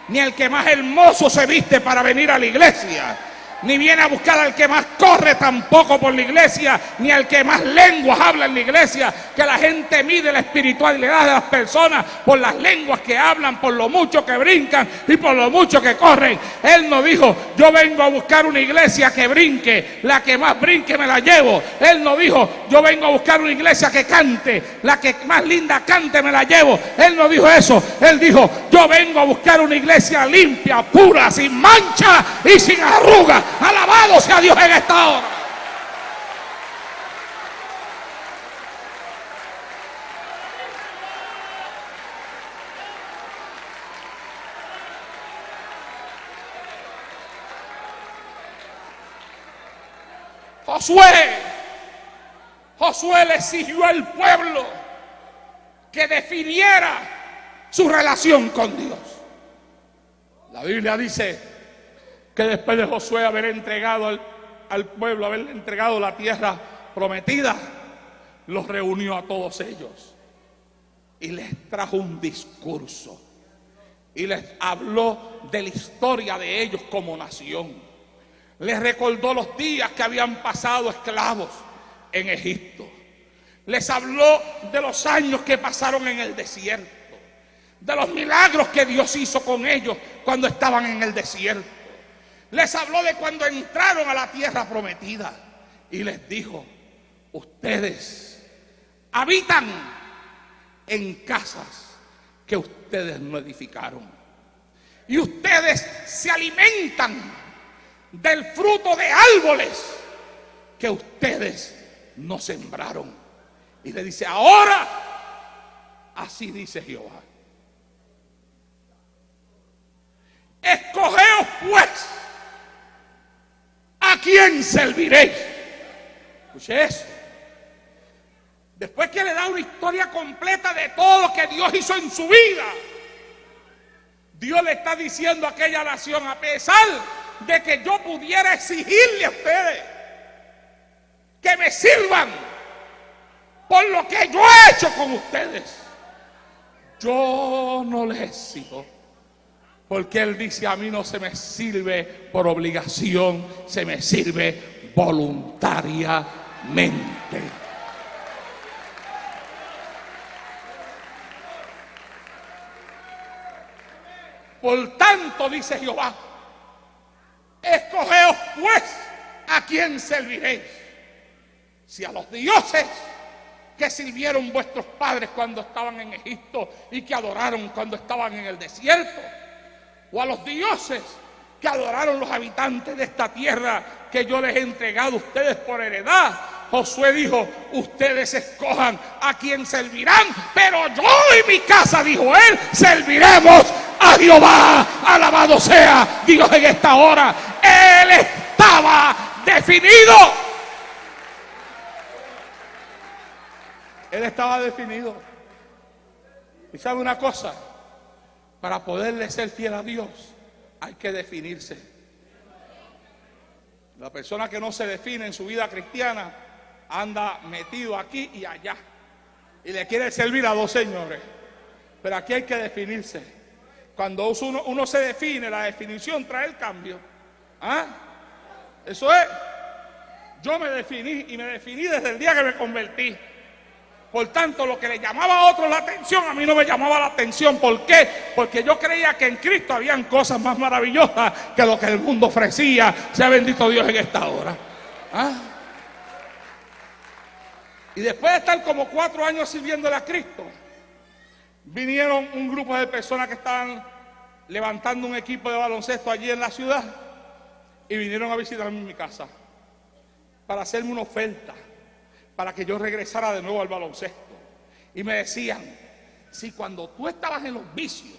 ni al que más hermoso se viste para venir a la iglesia, ni viene a buscar al que más corre tampoco por la iglesia, ni al que más lenguas habla en la iglesia, que la gente mide la espiritualidad de las personas por las lenguas que hablan, por lo mucho que brincan y por lo mucho que corren. Él no dijo: yo vengo a buscar una iglesia que brinque, la que más brinque me la llevo. Él no dijo: yo vengo a buscar una iglesia que cante, la que más linda cante me la llevo. Él no dijo eso. Él dijo: yo vengo a buscar una iglesia limpia, pura, sin mancha y sin arruga. Alabado sea Dios en esta hora. Josué le exigió al pueblo que definiera su relación con Dios. La Biblia dice que después de Josué haber entregado al pueblo, haberle entregado la tierra prometida, los reunió a todos ellos y les trajo un discurso y les habló de la historia de ellos como nación. Les recordó los días que habían pasado esclavos en Egipto. Les habló de los años que pasaron en el desierto, de los milagros que Dios hizo con ellos cuando estaban en el desierto. Les habló de cuando entraron a la tierra prometida y les dijo: ustedes habitan en casas que ustedes no edificaron y ustedes se alimentan del fruto de árboles que ustedes no sembraron. Y le dice: ahora así dice Jehová, escogeos pues a quién serviréis. Escuche eso. Después que le da una historia completa de todo lo que Dios hizo en su vida, Dios le está diciendo a aquella nación: a pesar de que yo pudiera exigirle a ustedes que me sirvan por lo que yo he hecho con ustedes, yo no les sigo. Porque Él dice, a mí no se me sirve por obligación, se me sirve voluntariamente. Por tanto, dice Jehová, escogeos pues a quién serviréis. Si a los dioses que sirvieron vuestros padres cuando estaban en Egipto y que adoraron cuando estaban en el desierto, o a los dioses que adoraron los habitantes de esta tierra que yo les he entregado a ustedes por heredad. Josué dijo, ustedes escojan a quién servirán, pero yo y mi casa, dijo él, serviremos a Jehová. Alabado sea Dios en esta hora. Él estaba definido. Él estaba definido. Y sabe una cosa, para poderle ser fiel a Dios hay que definirse. La persona que no se define en su vida cristiana anda metido aquí y allá y le quiere servir a dos señores. Pero aquí hay que definirse. Cuando uno se define, la definición trae el cambio. ¿Ah? Eso es. Yo me definí y me definí desde el día que me convertí. Por tanto, lo que le llamaba a otros la atención, a mí no me llamaba la atención. ¿Por qué? Porque yo creía que en Cristo habían cosas más maravillosas que lo que el mundo ofrecía. Sea bendito Dios en esta hora. ¿Ah? Y después de estar como 4 años sirviéndole a Cristo, vinieron un grupo de personas que estaban levantando un equipo de baloncesto allí en la ciudad y vinieron a visitarme en mi casa para hacerme una oferta, para que yo regresara de nuevo al baloncesto. Y me decían, si cuando tú estabas en los vicios,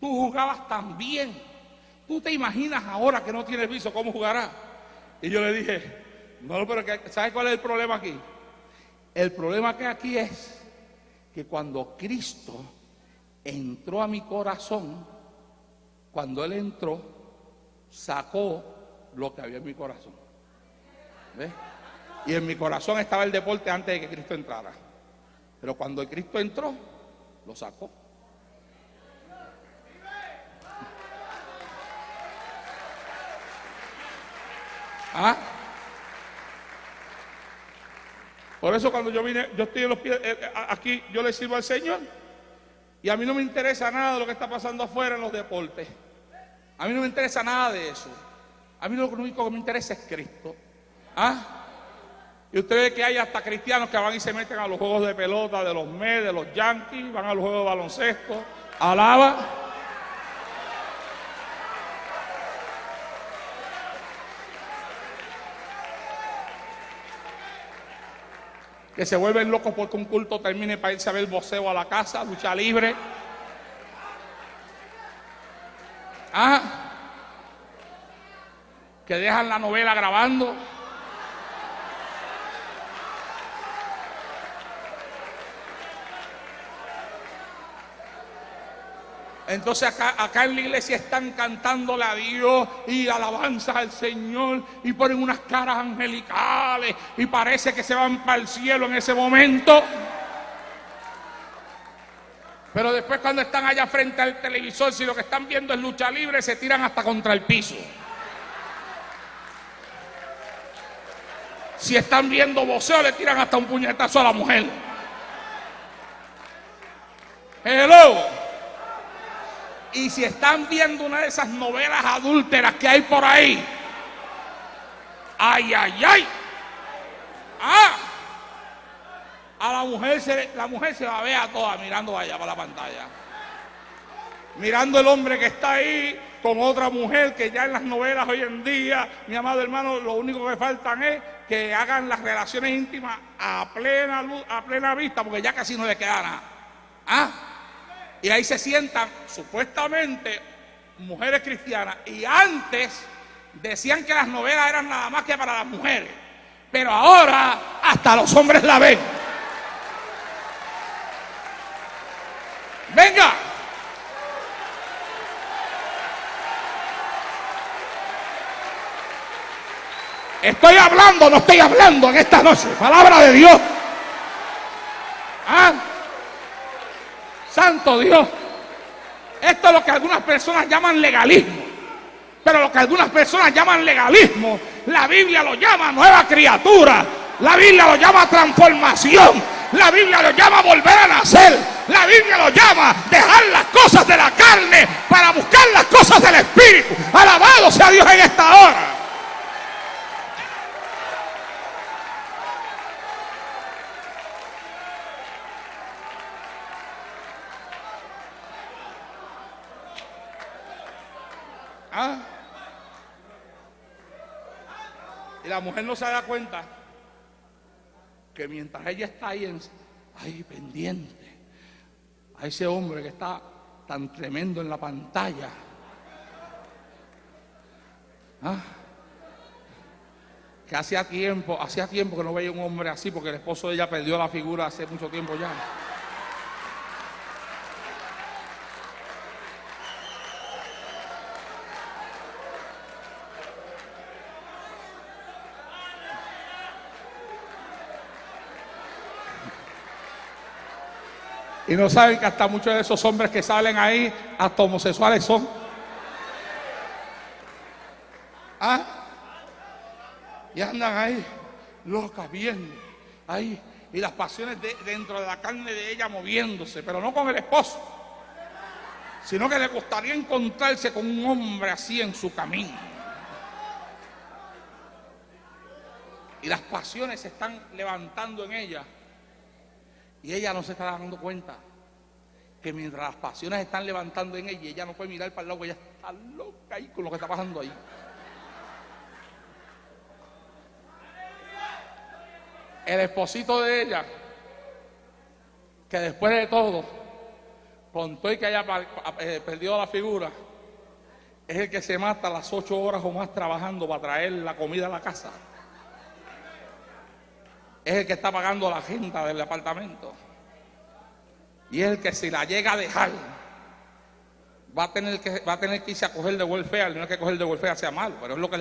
tú jugabas tan bien, ¿tú te imaginas ahora que no tienes vicio cómo jugarás? Y yo le dije, no, pero ¿sabes cuál es el problema aquí? El problema que aquí es que cuando Cristo entró a mi corazón, cuando Él entró, sacó lo que había en mi corazón. ¿Ves? Y en mi corazón estaba el deporte antes de que Cristo entrara. Pero cuando Cristo entró, lo sacó. ¿Ah? Por eso cuando yo vine, yo estoy en los pies, aquí yo le sirvo al Señor. Y a mí no me interesa nada de lo que está pasando afuera en los deportes. A mí no me interesa nada de eso. A mí lo único que me interesa es Cristo. ¿Ah? Y usted ve que hay hasta cristianos que van y se meten a los juegos de pelota de los Mets, de los Yankees, van a los juegos de baloncesto. Alaba. Que se vuelven locos porque un culto termine para irse a ver boxeo a la casa, lucha libre. ¿Ah? Que dejan la novela grabando. Entonces acá en la iglesia están cantándole a Dios y alabanzas al Señor y ponen unas caras angelicales y parece que se van para el cielo en ese momento. Pero después cuando están allá frente al televisor, si lo que están viendo es lucha libre, se tiran hasta contra el piso. Si están viendo boxeo, le tiran hasta un puñetazo a la mujer. Hello. Y si están viendo una de esas novelas adúlteras que hay por ahí, ay, ay, ay, a la mujer se va a ver a toda mirando allá para la pantalla, mirando el hombre que está ahí con otra mujer que ya en las novelas hoy en día, mi amado hermano, lo único que faltan es que hagan las relaciones íntimas a plena luz, a plena vista, porque ya casi no le queda nada. Y ahí se sientan supuestamente mujeres cristianas. Y antes decían que las novelas eran nada más que para las mujeres, pero ahora hasta los hombres la ven. Venga. Estoy hablando, no estoy hablando en esta noche. Palabra de Dios. Santo santo Dios. Esto es lo que algunas personas llaman legalismo. Pero lo que algunas personas llaman legalismo, la Biblia lo llama nueva criatura. La Biblia lo llama transformación. La Biblia lo llama volver a nacer. La Biblia lo llama dejar las cosas de la carne para buscar las cosas del Espíritu. Alabado sea Dios en esta hora. Y la mujer no se da cuenta que mientras ella está ahí pendiente a ese hombre que está tan tremendo en la pantalla, que hacía tiempo que no veía un hombre así, porque el esposo de ella perdió la figura hace mucho tiempo ya. Y no saben que hasta muchos de esos hombres que salen ahí, hasta homosexuales son. Y andan ahí, locas, viendo, ahí. Y las pasiones dentro de la carne de ella moviéndose, pero no con el esposo, sino que le gustaría encontrarse con un hombre así en su camino. Y las pasiones se están levantando en ella. Y ella no se está dando cuenta que mientras las pasiones están levantando en ella, ella no puede mirar para el lado, ella está loca ahí con lo que está pasando ahí. El esposito de ella, que después de todo, con todo y que haya perdido la figura, es el que se mata las 8 horas o más trabajando para traer la comida a la casa. Es el que está pagando la renta del apartamento. Y es el que, si la llega a dejar, va a tener que irse a coger de welfare. No es que coger de welfare sea malo, pero es lo que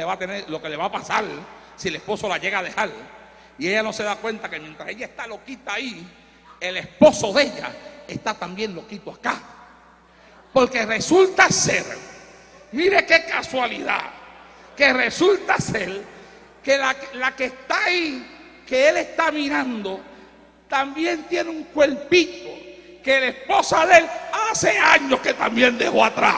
le va a pasar si el esposo la llega a dejar. Y ella no se da cuenta que mientras ella está loquita ahí, el esposo de ella está también loquito acá. Porque resulta ser, mire qué casualidad, que resulta ser que la que está ahí, que él está mirando, también tiene un cuerpito que la esposa de él hace años que también dejó atrás.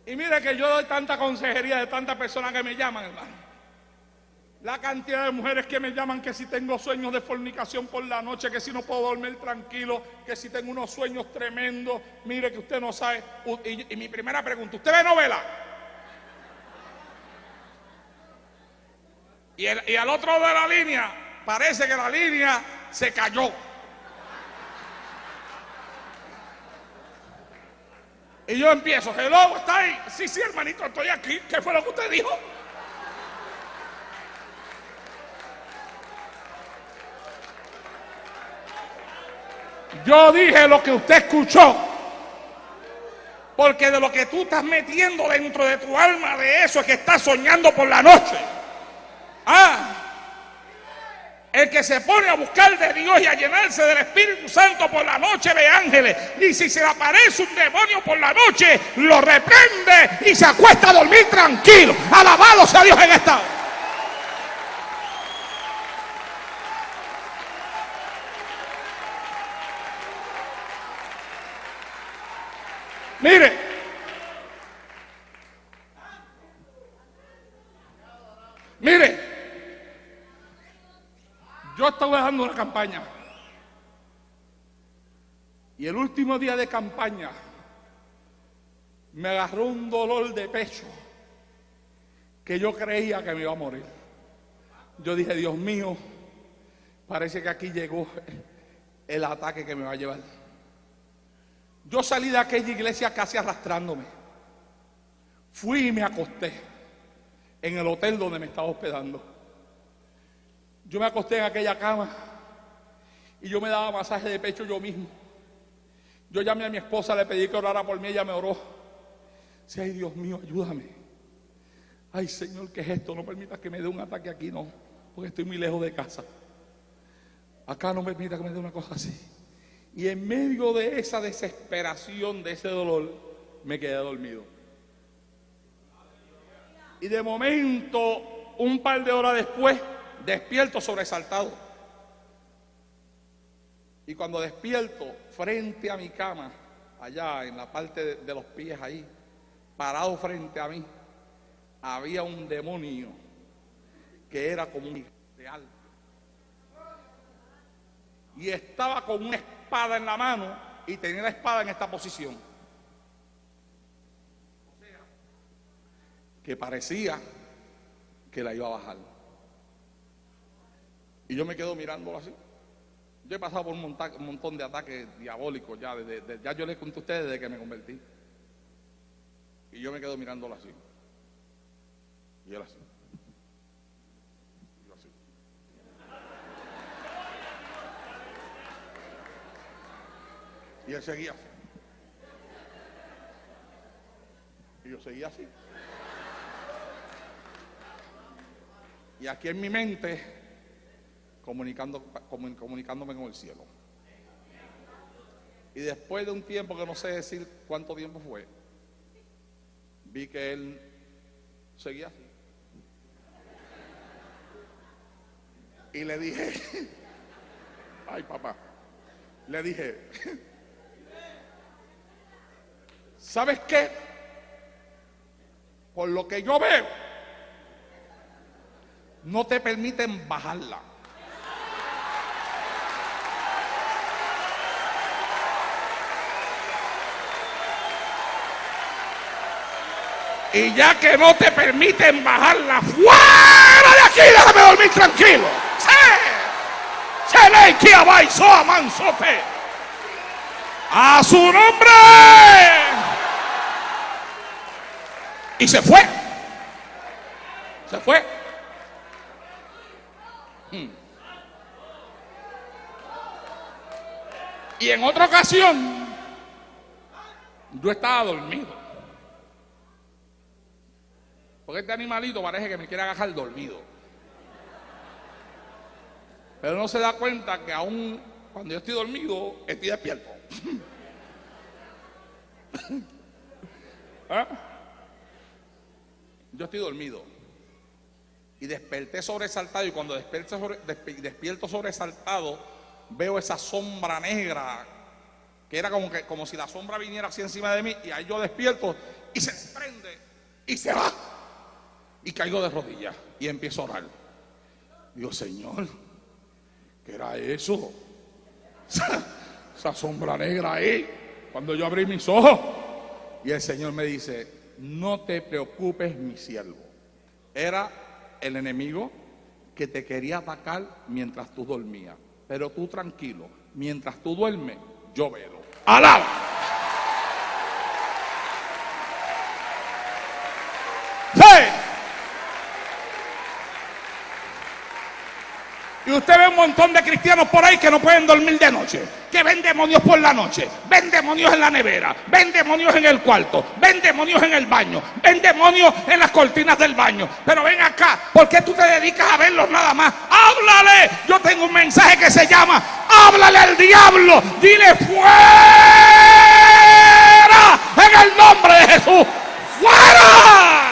Y mire que yo doy tanta consejería de tantas personas que me llaman, hermano. La cantidad de mujeres que me llaman, que si tengo sueños de fornicación por la noche, que si no puedo dormir tranquilo, que si tengo unos sueños tremendos. Mire que usted no sabe. Y mi primera pregunta, ¿usted ve novela? Y al otro de la línea, parece que la línea se cayó. Y yo empiezo, hello, ¿está ahí? Sí, hermanito, estoy aquí. ¿Qué fue lo que usted dijo? Yo dije lo que usted escuchó, porque de lo que tú estás metiendo dentro de tu alma, de eso es que estás soñando por la noche. El que se pone a buscar de Dios y a llenarse del Espíritu Santo por la noche ve ángeles, y si se le aparece un demonio por la noche, lo reprende y se acuesta a dormir tranquilo. Alabado sea Dios en esta hora. Mire, yo estaba dando una campaña y el último día de campaña me agarró un dolor de pecho que yo creía que me iba a morir. Yo dije, Dios mío, parece que aquí llegó el ataque que me va a llevar. Yo salí de aquella iglesia casi arrastrándome. Fui y me acosté en el hotel donde me estaba hospedando. Yo me acosté en aquella cama y yo me daba masaje de pecho yo mismo. Yo llamé a mi esposa, le pedí que orara por mí, ella me oró. Dice, ay Dios mío, ayúdame. Ay Señor, ¿qué es esto? No permitas que me dé un ataque aquí, no, porque estoy muy lejos de casa. Acá no permita que me dé una cosa así. Y en medio de esa desesperación, de ese dolor, me quedé dormido. Y de momento, un par de horas después, despierto sobresaltado. Y cuando despierto, frente a mi cama, allá en la parte de los pies ahí, parado frente a mí, había un demonio que era como un de alto. Y estaba con una espada en la mano y tenía la espada en esta posición. O sea, que parecía que la iba a bajar. Y yo me quedo mirándolo así. Yo he pasado por un montón de ataques diabólicos ya, ya yo les conté a ustedes desde que me convertí. Y yo me quedo mirándolo así. Y él así. Y yo así. Y él seguía así. Y yo seguía así. Y aquí en mi mente, comunicándome con el cielo. Y después de un tiempo que no sé decir cuánto tiempo fue, vi que él seguía así. Y le dije, ay papá, le dije, ¿sabes qué? Por lo que yo veo, no te permiten bajarla. Y ya que no te permiten bajarla, ¡fuera de aquí! Déjame dormir tranquilo. Se le que abaixó a mansote. A su nombre. Y se fue. Se fue. Y en otra ocasión, yo estaba dormido. Porque este animalito parece que me quiere agarrar dormido. Pero no se da cuenta que aún cuando yo estoy dormido, estoy despierto. ¿Ah? Yo estoy dormido. Y desperté sobresaltado. Y cuando despierto sobresaltado, veo esa sombra negra. Que era como si la sombra viniera así encima de mí. Y ahí yo despierto y se desprende y se va. Y caigo de rodillas y empiezo a orar. Digo, Señor, ¿qué era eso? Esa sombra negra ahí. Cuando yo abrí mis ojos. Y el Señor me dice, no te preocupes, mi siervo. Era el enemigo que te quería atacar mientras tú dormías. Pero tú tranquilo, mientras tú duermes, yo velo. ¡Alaba! ¡Sí! Y usted ve un montón de cristianos por ahí que no pueden dormir de noche, que ven demonios por la noche, ven demonios en la nevera, ven demonios en el cuarto, ven demonios en el baño, ven demonios en las cortinas del baño. Pero ven acá, ¿por qué tú te dedicas a verlos nada más? ¡Háblale! Yo tengo un mensaje que se llama ¡háblale al diablo! ¡Dile fuera! ¡En el nombre de Jesús! ¡Fuera!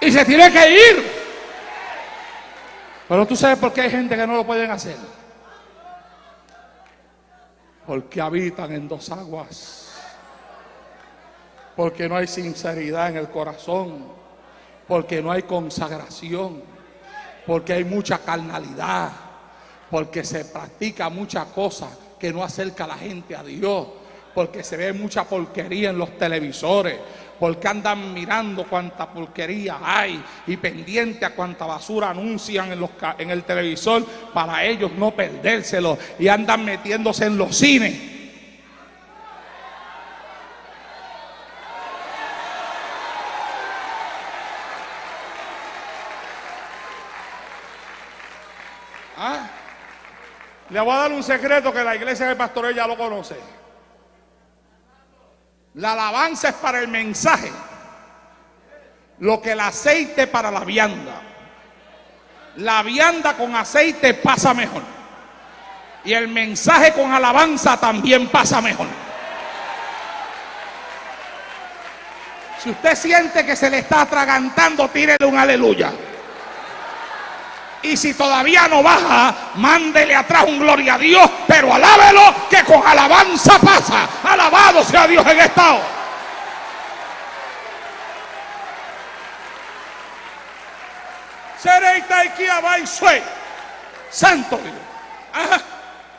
Y se tiene que ir. Pero tú sabes por qué hay gente que no lo pueden hacer. Porque habitan en dos aguas. Porque no hay sinceridad en el corazón. Porque no hay consagración. Porque hay mucha carnalidad. Porque se practica mucha cosa que no acerca a la gente a Dios. Porque se ve mucha porquería en los televisores. Porque andan mirando cuánta porquería hay y pendiente a cuánta basura anuncian en el televisor para ellos no perdérselo, y andan metiéndose en los cines. Le voy a dar un secreto que la iglesia del pastoreo ya lo conoce. La alabanza es para el mensaje, lo que el aceite para la vianda. La vianda con aceite pasa mejor. Y el mensaje con alabanza también pasa mejor. Si usted siente que se le está atragantando, tírele un aleluya. Y si todavía no baja, mándele atrás un gloria a Dios, pero alábelo, que con alabanza pasa. Alabado sea Dios en esta hora. Sereita y Kiabai Sue. Santo Dios. Ajá.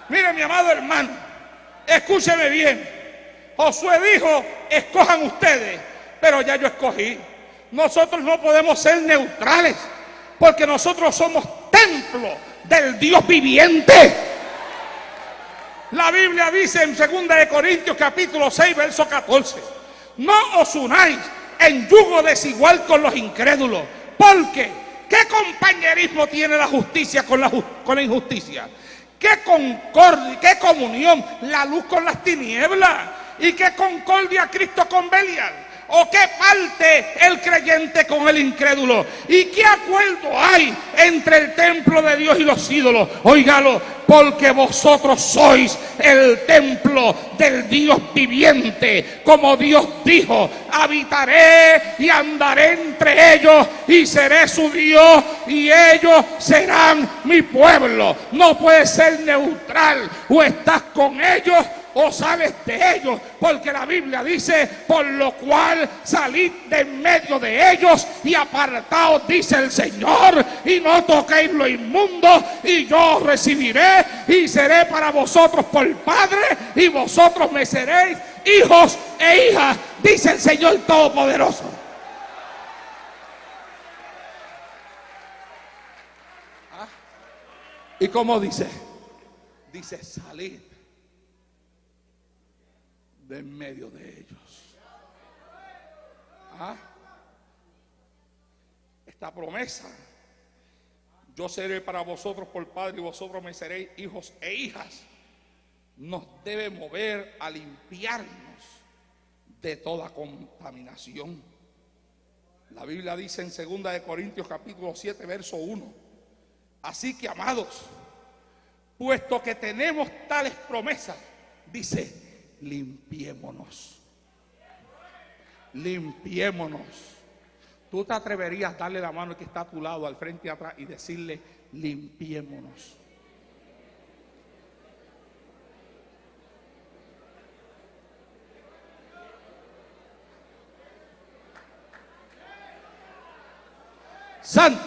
Mire, mi amado hermano, escúcheme bien. Josué dijo: escojan ustedes, pero ya yo escogí. Nosotros no podemos ser neutrales, porque nosotros somos templo del Dios viviente. La Biblia dice en 2 Corintios capítulo 6 verso 14: no os unáis en yugo desigual con los incrédulos, porque ¿qué compañerismo tiene la justicia con la injusticia? ¿Qué concordia, qué comunión la luz con las tinieblas? ¿Y qué concordia Cristo con Belial? ¿O qué parte el creyente con el incrédulo? ¿Y qué acuerdo hay entre el templo de Dios y los ídolos? Óigalo, porque vosotros sois el templo del Dios viviente. Como Dios dijo: habitaré y andaré entre ellos y seré su Dios y ellos serán mi pueblo. No puedes ser neutral, o estás con ellos o sales de ellos, porque la Biblia dice: por lo cual salid de en medio de ellos y apartaos, dice el Señor, y no toquéis lo inmundo, y yo os recibiré y seré para vosotros por Padre, y vosotros me seréis hijos e hijas, dice el Señor Todopoderoso. ¿Y cómo dice? Dice: salid de en medio de ellos. Esta promesa: yo seré para vosotros por Padre y vosotros me seréis hijos e hijas, nos debe mover a limpiarnos de toda contaminación. La Biblia dice en 2 Corintios capítulo 7 verso 1: así que, amados, puesto que tenemos tales promesas, dice, limpiémonos. Limpiémonos. Tú te atreverías a darle la mano al que está a tu lado, al frente y atrás, y decirle: limpiémonos. Santo,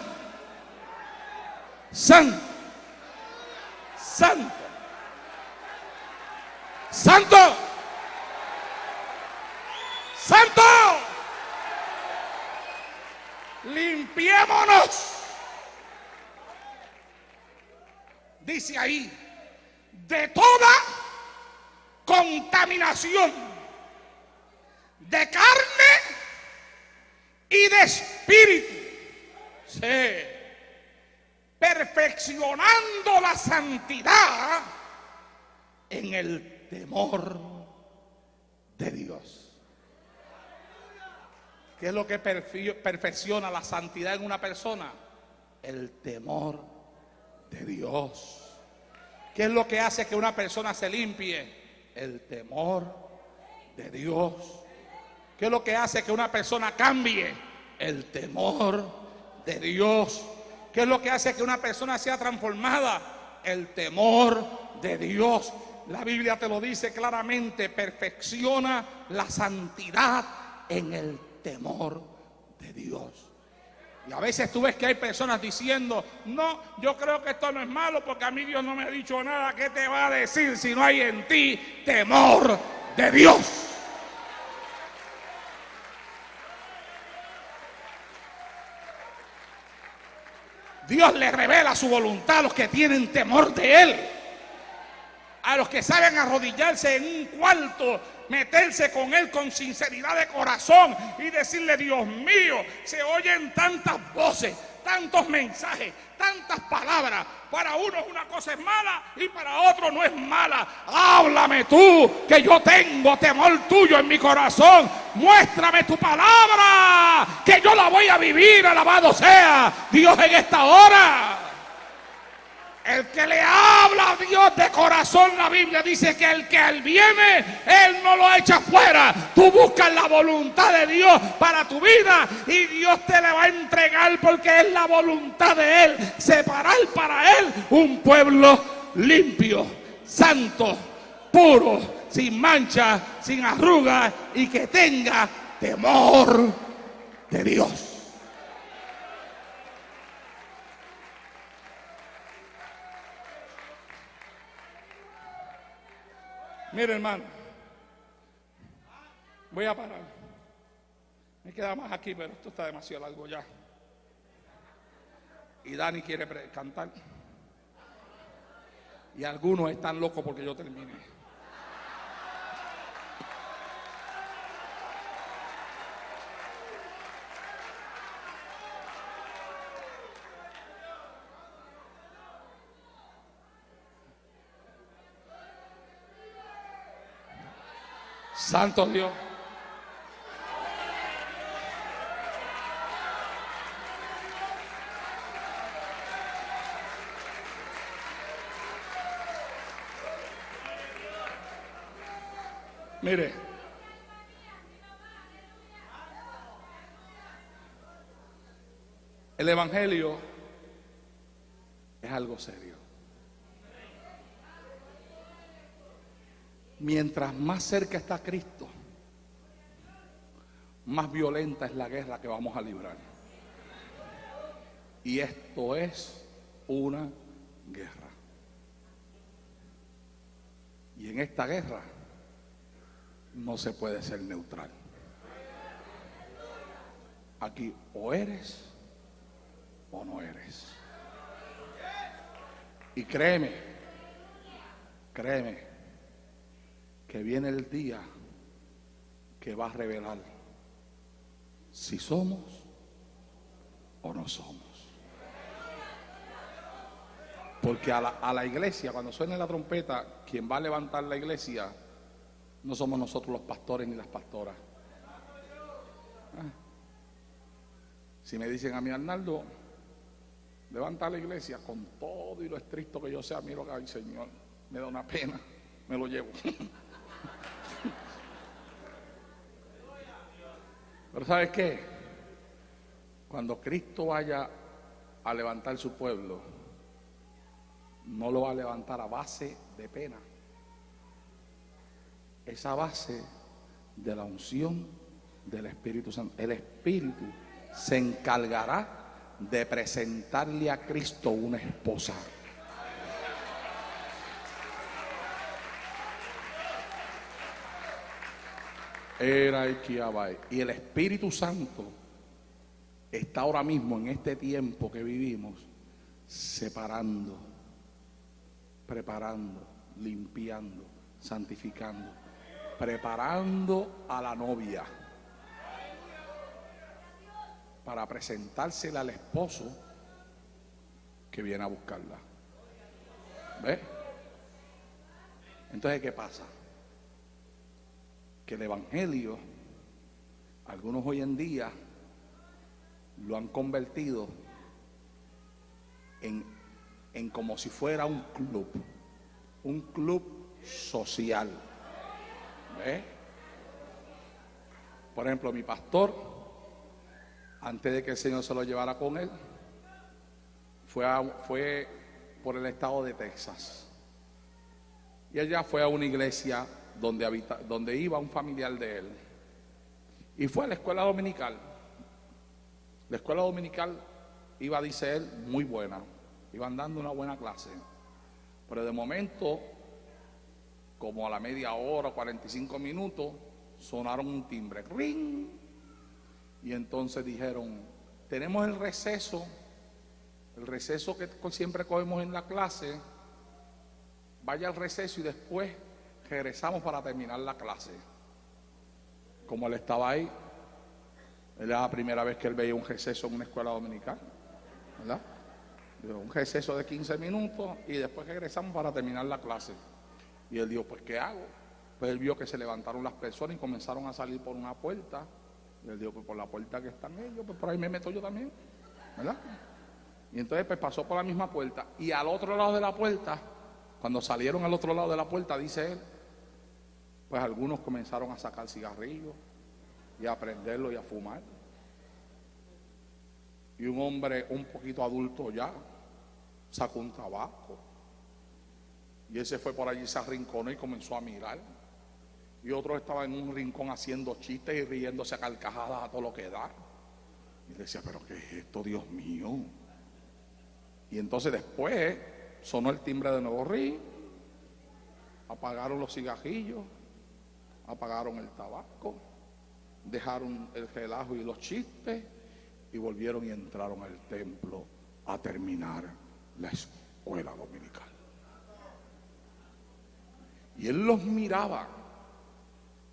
santo, santo, santo, santo. Limpiémonos. Dice ahí: de toda contaminación de carne y de espíritu. Sí. Perfeccionando la santidad en el temor de Dios. ¿Qué es lo que perfecciona la santidad en una persona? El temor de Dios. ¿Qué es lo que hace que una persona se limpie? El temor de Dios. ¿Qué es lo que hace que una persona cambie? El temor de Dios. ¿Qué es lo que hace que una persona sea transformada? El temor de Dios. La Biblia te lo dice claramente: perfecciona la santidad en el temor de Dios. Y a veces tú ves que hay personas diciendo: no, yo creo que esto no es malo porque a mí Dios no me ha dicho nada. ¿Qué te va a decir si no hay en ti temor de Dios? Dios le revela su voluntad a los que tienen temor de Él, a los que saben arrodillarse en un cuarto, meterse con Él con sinceridad de corazón y decirle: Dios mío, se oyen tantas voces, tantos mensajes, tantas palabras. Para uno una cosa es mala y para otro no es mala. Háblame tú, que yo tengo temor tuyo en mi corazón. Muéstrame tu palabra, que yo la voy a vivir. Alabado sea Dios en esta hora. El que le habla a Dios de corazón, la Biblia dice que el que él viene, él no lo echa fuera. Tú buscas la voluntad de Dios para tu vida y Dios te la va a entregar, porque es la voluntad de Él separar para Él un pueblo limpio, santo, puro, sin mancha, sin arruga y que tenga temor de Dios. Mire, hermano, voy a parar. Me queda más aquí, pero esto está demasiado largo ya. Y Dani quiere cantar. Y algunos están locos porque yo termine. Santo Dios. Mire, el evangelio es algo serio. Mientras más cerca está Cristo, más violenta es la guerra que vamos a librar. Y esto es una guerra. Y en esta guerra no se puede ser neutral. Aquí o eres o no eres. Y créeme, que viene el día que va a revelar si somos o no somos. Porque a la iglesia, cuando suene la trompeta, quien va a levantar la iglesia no somos nosotros los pastores ni las pastoras. Si me dicen a mí, Arnaldo, levanta la iglesia, con todo y lo estricto que yo sea, miro que, ay, Señor, me da una pena, me lo llevo. Pero ¿sabes qué? Cuando Cristo vaya a levantar su pueblo, no lo va a levantar a base de pena. Es a base de la unción del Espíritu Santo. El Espíritu se encargará de presentarle a Cristo una esposa. Y el Espíritu Santo está ahora mismo en este tiempo que vivimos separando, preparando, limpiando, santificando, preparando a la novia para presentársela al esposo que viene a buscarla. ¿Ves? Entonces, ¿qué pasa? Que el evangelio, algunos hoy en día lo han convertido en como si fuera un club social. ¿Ves? Por ejemplo, mi pastor, antes de que el Señor se lo llevara con él, fue por el estado de Texas. Y allá fue a una iglesia donde iba un familiar de él. Y fue a la escuela dominical. La escuela dominical iba, dice él, muy buena. Iban dando una buena clase. Pero de momento, como a la media hora, 45 minutos, sonaron un timbre. ¡Ring! Y entonces dijeron, tenemos el receso que siempre cogemos en la clase. Vaya al receso y después regresamos para terminar la clase. Como él estaba ahí, era la primera vez que él veía un receso en una escuela dominical. ¿verdad? Un receso de 15 minutos y después regresamos para terminar la clase. Y él dijo, pues ¿qué hago? Pues él vio que se levantaron las personas y comenzaron a salir por una puerta. Y él dijo, pues por la puerta que están ellos, pues por ahí me meto yo también, ¿verdad? Y entonces pues pasó por la misma puerta. Y al otro lado de la puerta, cuando salieron al otro lado de la puerta, dice él, pues algunos comenzaron a sacar cigarrillos y a prenderlo y a fumar. Y un hombre un poquito adulto ya sacó un tabaco. Y él se fue por allí, se arrinconó y comenzó a mirar. Y otro estaba en un rincón haciendo chistes y riéndose a carcajadas a todo lo que da. Y decía, pero ¿qué es esto, Dios mío? Y entonces después sonó el timbre de nuevo, apagaron los cigarrillos, apagaron el tabaco, dejaron el relajo y los chistes y volvieron y entraron al templo a terminar la escuela dominical. Y él los miraba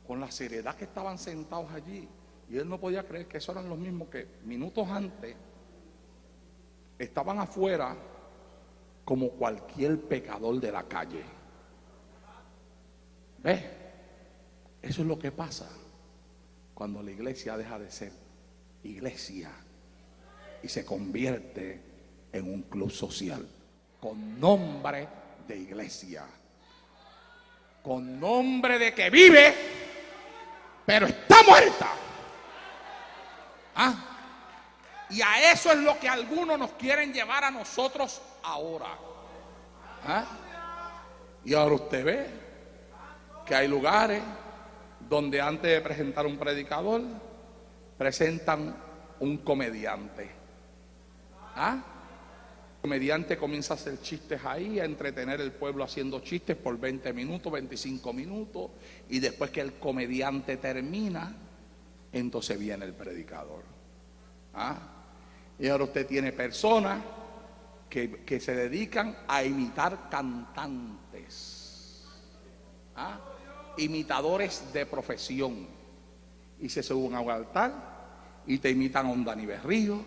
con la seriedad que estaban sentados allí, y él no podía creer que esos eran los mismos que minutos antes estaban afuera como cualquier pecador de la calle. ¿Ves? Eso es lo que pasa cuando la iglesia deja de ser iglesia y se convierte en un club social con nombre de iglesia, con nombre de que vive, pero está muerta. ¿Ah? Y a eso es lo que algunos nos quieren llevar a nosotros ahora. ¿Ah? Y ahora usted ve que hay lugares donde antes de presentar un predicador, presentan un comediante. ¿Ah? El comediante comienza a hacer chistes ahí, a entretener al pueblo haciendo chistes por 20 minutos, 25 minutos, y después que el comediante termina, entonces viene el predicador. ¿Ah? Y ahora usted tiene personas que se dedican a imitar cantantes. ¿Ah? Imitadores de profesión. Y se suben a un altar y te imitan a un Dani Berrío,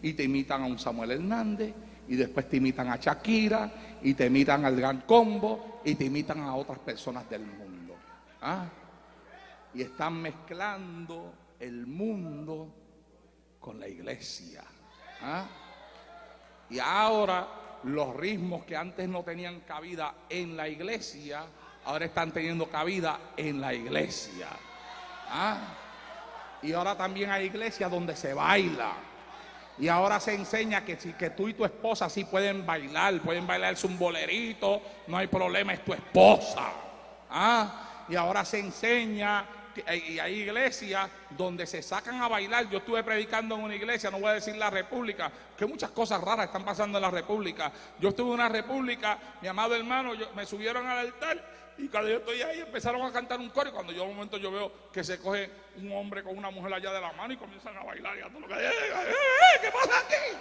y te imitan a un Samuel Hernández, y después te imitan a Shakira, y te imitan al Gran Combo, y te imitan a otras personas del mundo. ¿Ah? Y están mezclando el mundo con la iglesia. ¿Ah? Y ahora los ritmos que antes no tenían cabida en la iglesia, ahora están teniendo cabida en la iglesia. ¿Ah? Y ahora también hay iglesias donde se baila. Y ahora se enseña que tú y tu esposa sí pueden bailarse un bolerito, no hay problema, es tu esposa. ¿Ah? Y ahora se enseña, y hay iglesias donde se sacan a bailar. Yo estuve predicando en una iglesia, no voy a decir la República, que muchas cosas raras están pasando en la República. Yo estuve en una República, mi amado hermano, me subieron al altar, y cuando yo estoy ahí empezaron a cantar un coro, y cuando yo un momento yo veo que se coge un hombre con una mujer allá de la mano y comienzan a bailar y a todo lo que ¿qué pasa aquí?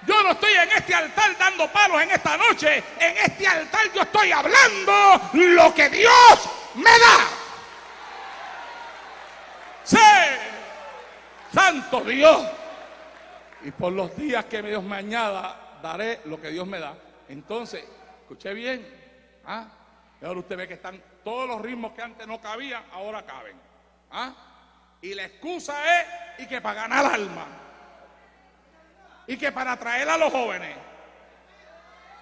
Yo no estoy en este altar dando palos en esta noche. En este altar yo estoy hablando lo que Dios me da. Sí, santo Dios. Y por los días que Dios me añada, daré lo que Dios me da. Entonces, escuché bien. ¿Ah? Y ahora usted ve que están todos los ritmos que antes no cabían, ahora caben. ¿Ah? Y la excusa es y que para ganar alma. Y que para atraer a los jóvenes.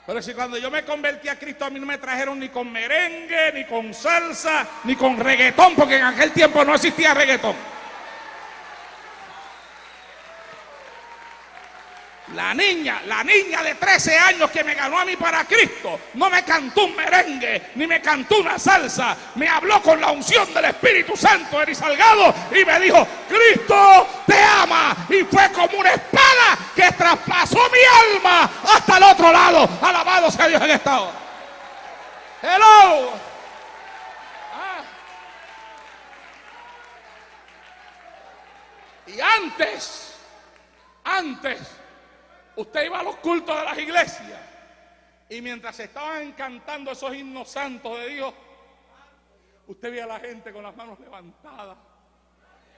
Pero si cuando yo me convertí a Cristo, a mí no me trajeron ni con merengue, ni con salsa, ni con reggaetón, porque en aquel tiempo no existía reggaetón. La niña de 13 años que me ganó a mí para Cristo, no me cantó un merengue, ni me cantó una salsa, me habló con la unción del Espíritu Santo, Eri Salgado, y me dijo, Cristo te ama, y fue como una espada que traspasó mi alma hasta el otro lado. Alabado sea Dios en esta hora. Hello. Y antes, usted iba a los cultos de las iglesias y mientras se estaban cantando esos himnos santos de Dios, usted veía a la gente con las manos levantadas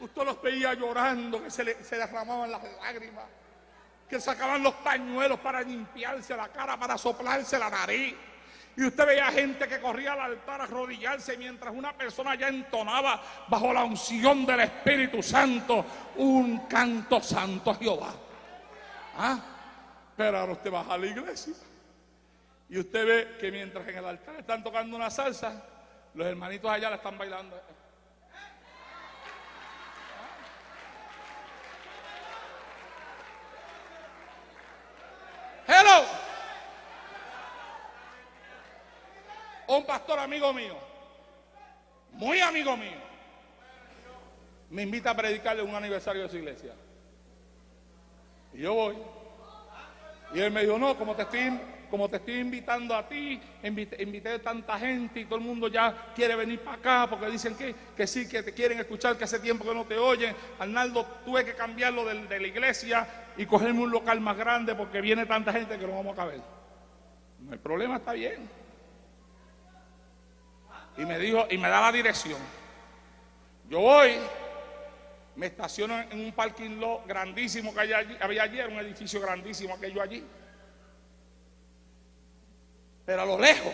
Usted los veía llorando, que se derramaban las lágrimas, que sacaban los pañuelos para limpiarse la cara, para soplarse la nariz. Y usted veía gente que corría al altar a arrodillarse mientras una persona ya entonaba bajo la unción del Espíritu Santo un canto santo a Jehová. Pero ahora usted baja a la iglesia y usted ve que mientras en el altar están tocando una salsa, los hermanitos allá la están bailando. Hello. Un pastor amigo mío, muy amigo mío, me invita a predicarle un aniversario de su iglesia. Y yo voy. Y él me dijo, no, como te estoy invitando a ti, invité a tanta gente y todo el mundo ya quiere venir para acá porque dicen que sí, que te quieren escuchar, que hace tiempo que no te oyen. Arnaldo, tuve que cambiarlo de la iglesia y cogerme un local más grande porque viene tanta gente que no vamos a caber. El problema está bien. Y me dijo, y me da la dirección. Yo voy, me estaciono en un parking lot grandísimo que había allí, era un edificio grandísimo aquello allí. Pero a lo lejos,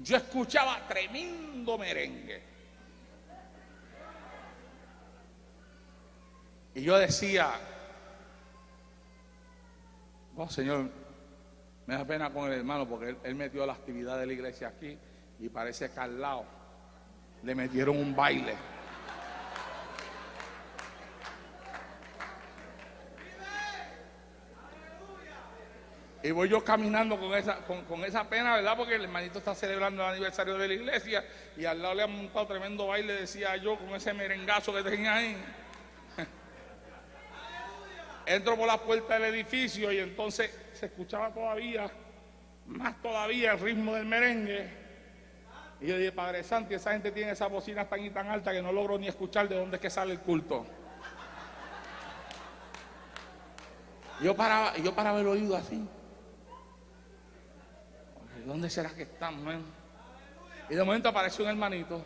yo escuchaba tremendo merengue. Y yo decía, oh Señor, me da pena con el hermano porque él metió la actividad de la iglesia aquí. Y parece que al lado le metieron un baile. Y voy yo caminando con esa pena, ¿verdad? Porque el hermanito está celebrando el aniversario de la iglesia y al lado le han montado tremendo baile, decía yo, con ese merengazo que tenía ahí. Entro por la puerta del edificio y entonces se escuchaba todavía, más todavía, el ritmo del merengue. Y yo dije, Padre Santo, esa gente tiene esa bocina tan y tan alta que no logro ni escuchar de dónde es que sale el culto. Yo paraba el oído así. ¿Dónde será que estamos, man? Y de momento apareció un hermanito.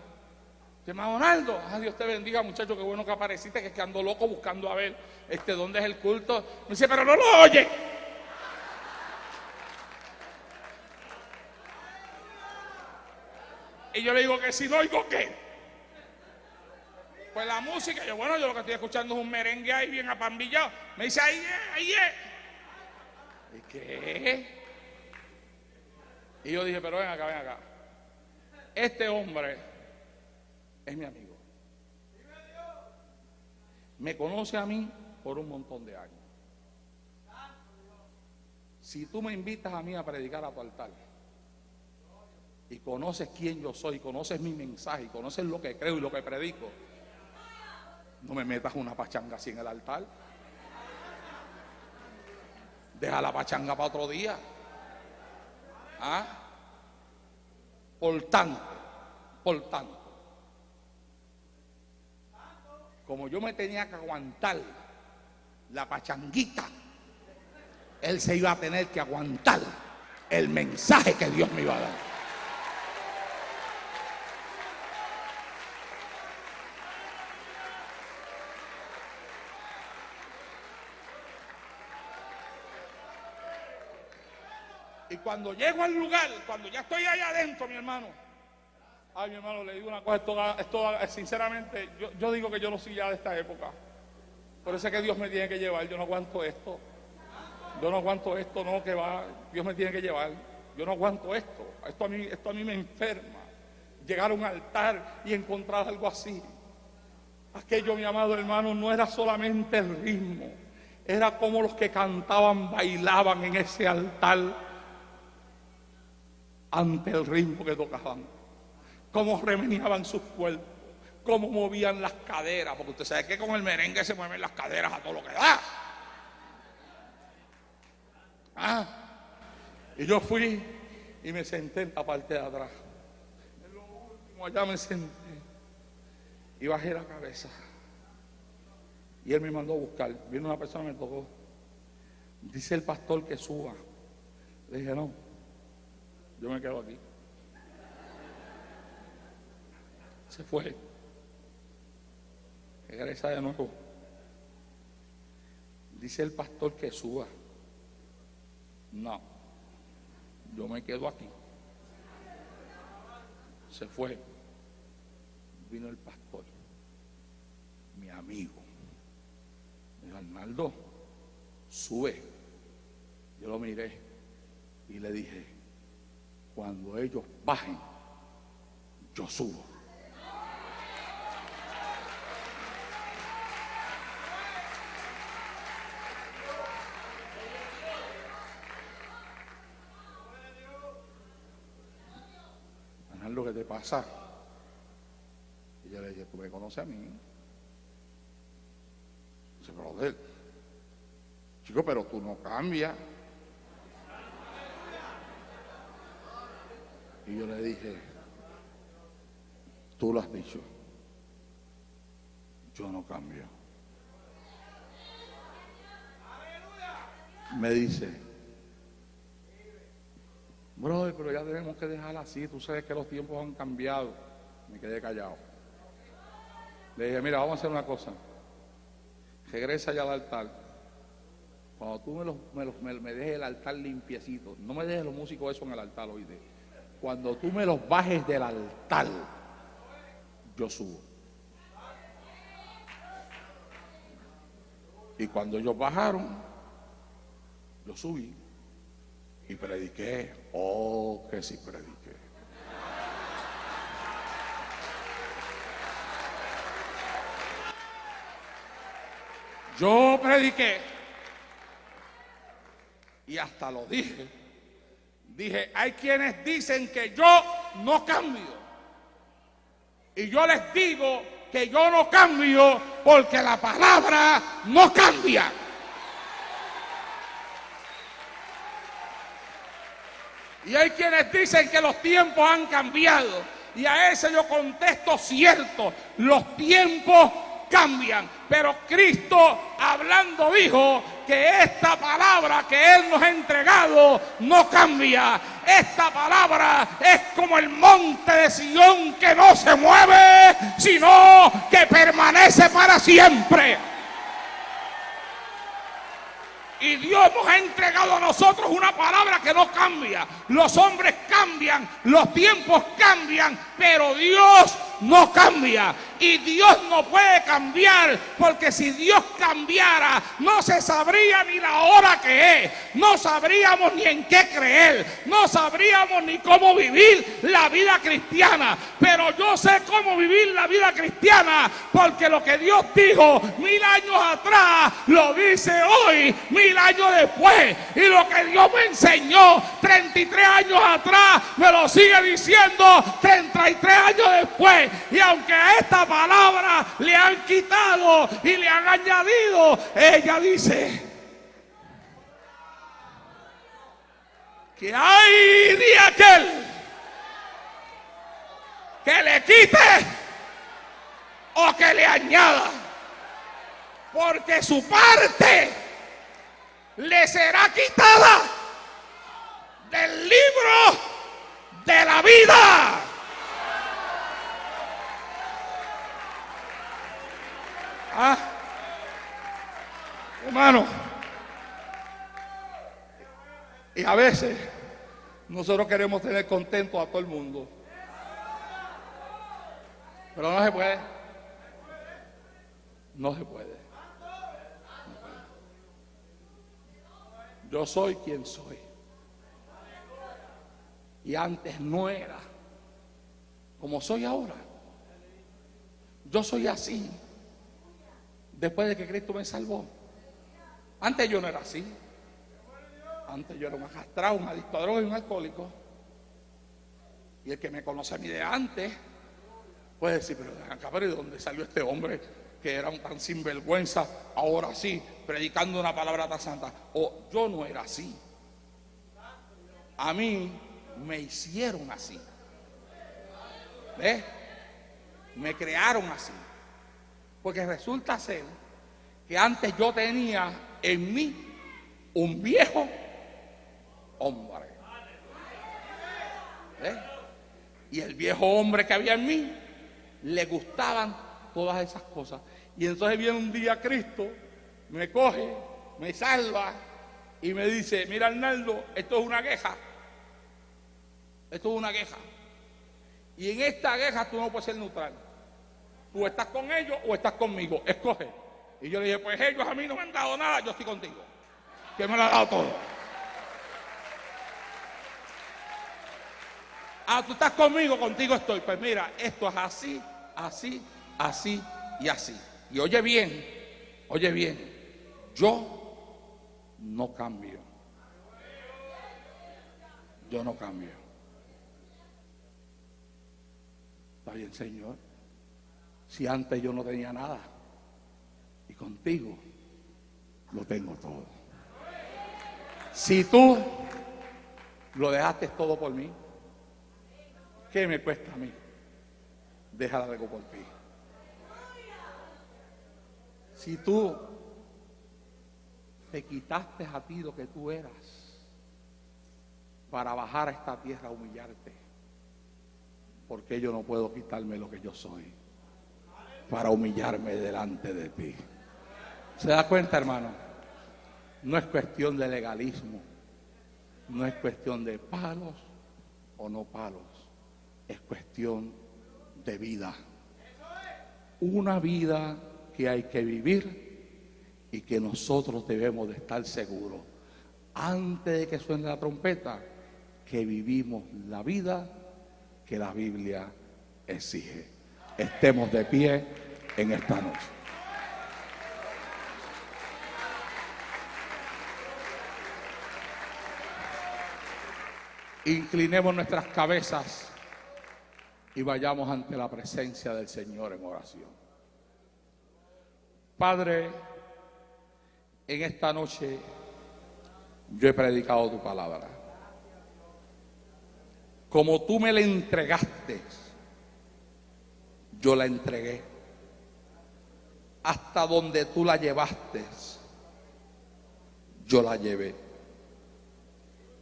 Llamado Ronaldo, Dios te bendiga, muchacho, qué bueno que apareciste, que es que ando loco buscando a ver dónde es el culto. Me dice, pero no lo oye. Y yo le digo que si no oigo, ¿qué? Pues la música, yo lo que estoy escuchando es un merengue ahí bien apambillado. Me dice, ahí es. ¿Y qué? Y yo dije, pero ven acá. Este hombre es mi amigo. Me conoce a mí por un montón de años. Si tú me invitas a mí a predicar a tu altar y conoces quién yo soy, conoces mi mensaje, conoces lo que creo y lo que predico, no me metas una pachanga así en el altar. Deja la pachanga para otro día. Por tanto, como yo me tenía que aguantar la pachanguita, él se iba a tener que aguantar el mensaje que Dios me iba a dar. Y cuando llego al lugar, cuando ya estoy allá adentro, mi hermano, le digo una cosa, esto sinceramente, yo digo que yo no soy ya de esta época. Por eso es que Dios me tiene que llevar, yo no aguanto esto. No, que va, Dios me tiene que llevar. Yo no aguanto esto. Esto a mí me enferma. Llegar a un altar y encontrar algo así. Aquello, mi amado hermano, no era solamente el ritmo, era como los que cantaban, bailaban en ese altar ante el ritmo que tocaban, cómo remeneaban sus cuerpos, cómo movían las caderas, porque usted sabe que con el merengue se mueven las caderas a todo lo que da. Y yo fui y me senté en la parte de atrás. En lo último allá me senté y bajé la cabeza. Y él me mandó a buscar. Vino una persona, me tocó. Dice el pastor que suba. Le dije, no, yo me quedo aquí. Se fue. regresa de nuevo. Dice el pastor que suba. No, yo me quedo aquí. Se fue. Vino el pastor, mi amigo. Me dijo: Arnaldo, sube. Yo lo miré y le dije: cuando ellos bajen, yo subo. Arnaldo, ¿qué te pasa? Y yo le dije: tú me conoces a mí. Dice: brother, chico, pero tú no cambias. Y yo le dije: tú lo has dicho, yo no cambio. Me dice: brother, pero ya tenemos que dejarla así, tú sabes que los tiempos han cambiado. Me quedé callado. Le dije: mira, vamos a hacer una cosa, regresa ya al altar. Cuando tú me dejes el altar limpiecito, no me dejes los músicos eso en el altar, oíste. Cuando tú me los bajes del altar, yo subo. Y cuando ellos bajaron, yo subí y prediqué. Oh, que sí prediqué. Yo prediqué y hasta lo dije. Dije: hay quienes dicen que yo no cambio. Y yo les digo que yo no cambio porque la palabra no cambia. Y hay quienes dicen que los tiempos han cambiado. Y a ese yo contesto: cierto, los tiempos cambian. Pero Cristo hablando dijo que esta palabra que Él nos ha entregado no cambia. Esta palabra es como el monte de Sión que no se mueve, sino que permanece para siempre. Y Dios nos ha entregado a nosotros una palabra que no cambia. Los hombres cambian, los tiempos cambian, pero Dios no cambia. Y Dios no puede cambiar, porque si Dios cambiara, no se sabría ni la hora que es. No sabríamos ni en qué creer. No sabríamos ni cómo vivir la vida cristiana. Pero yo sé cómo vivir la vida cristiana, porque lo que Dios dijo 1000 años atrás, lo dice hoy, 1000 años después. Y lo que Dios me enseñó 33 años atrás, me lo sigue diciendo 33 años después. Y aunque a esta palabra le han quitado y le han añadido, ella dice que hay de aquel que le quite o que le añada, porque su parte le será quitada del libro de la vida. Hermano, y a veces nosotros queremos tener contento a todo el mundo, pero no se puede. No se puede. Yo soy quien soy. Y antes no era como soy ahora. Yo soy así después de que Cristo me salvó. Antes yo no era así. Antes yo era un arrastrado, un adicto a drogas y un alcohólico. Y el que me conoce a mí de antes puede decir: pero acá, ¿de dónde salió este hombre que era un tan sinvergüenza? Ahora sí, predicando una palabra tan santa. O yo no era así. A mí me hicieron así. ¿Ves? Me crearon así. Porque resulta ser que antes yo tenía en mí un viejo hombre. ¿Ves? Y el viejo hombre que había en mí le gustaban todas esas cosas. Y entonces viene un día Cristo, me coge, me salva y me dice, mira Arnaldo, esto es una queja. Esto es una queja. Y en esta queja tú no puedes ser neutral. Tú estás con ellos o estás conmigo, escoge. Y yo le dije, pues ellos a mí no me han dado nada, yo estoy contigo, que me lo ha dado todo. Ah, tú estás conmigo, contigo estoy. Pues mira, esto es así, así, así y así. Y oye bien, yo no cambio. Yo no cambio. Está bien, Señor. Si antes yo no tenía nada y contigo lo tengo todo. Si tú lo dejaste todo por mí, ¿qué me cuesta a mí dejar algo por ti? Si tú te quitaste a ti lo que tú eras para bajar a esta tierra a humillarte, ¿por qué yo no puedo quitarme lo que yo soy para humillarme delante de ti? ¿Se da cuenta, hermano? No es cuestión de legalismo, no es cuestión de palos o no palos, es cuestión de vida. Una vida que hay que vivir y que nosotros debemos de estar seguros, antes de que suene la trompeta, que vivimos la vida que la Biblia exige. Estemos de pie en esta noche. Inclinemos nuestras cabezas y vayamos ante la presencia del Señor en oración. Padre, en esta noche yo he predicado tu palabra. Como tú me la entregaste, yo la entregué. Hasta donde tú la llevaste, yo la llevé.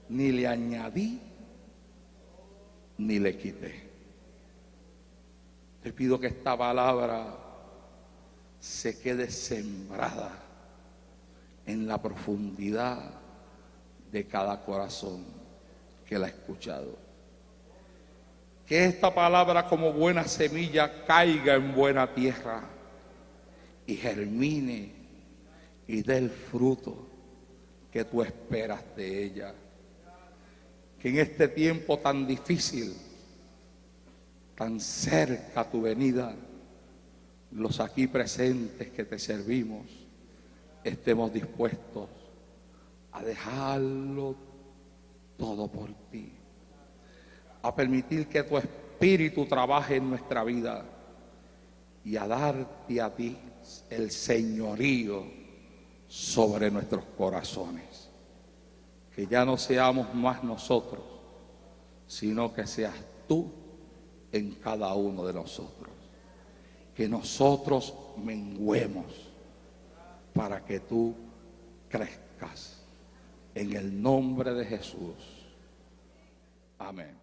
Ni le añadí, ni le quité. Te pido que esta palabra se quede sembrada en la profundidad de cada corazón que la ha escuchado. Que esta palabra como buena semilla caiga en buena tierra y germine y dé el fruto que tú esperas de ella. Que en este tiempo tan difícil, tan cerca a tu venida, los aquí presentes que te servimos, estemos dispuestos a dejarlo todo por ti, a permitir que tu Espíritu trabaje en nuestra vida y a darte a ti el señorío sobre nuestros corazones. Que ya no seamos más nosotros, sino que seas tú en cada uno de nosotros. Que nosotros menguemos para que tú crezcas. En el nombre de Jesús. Amén.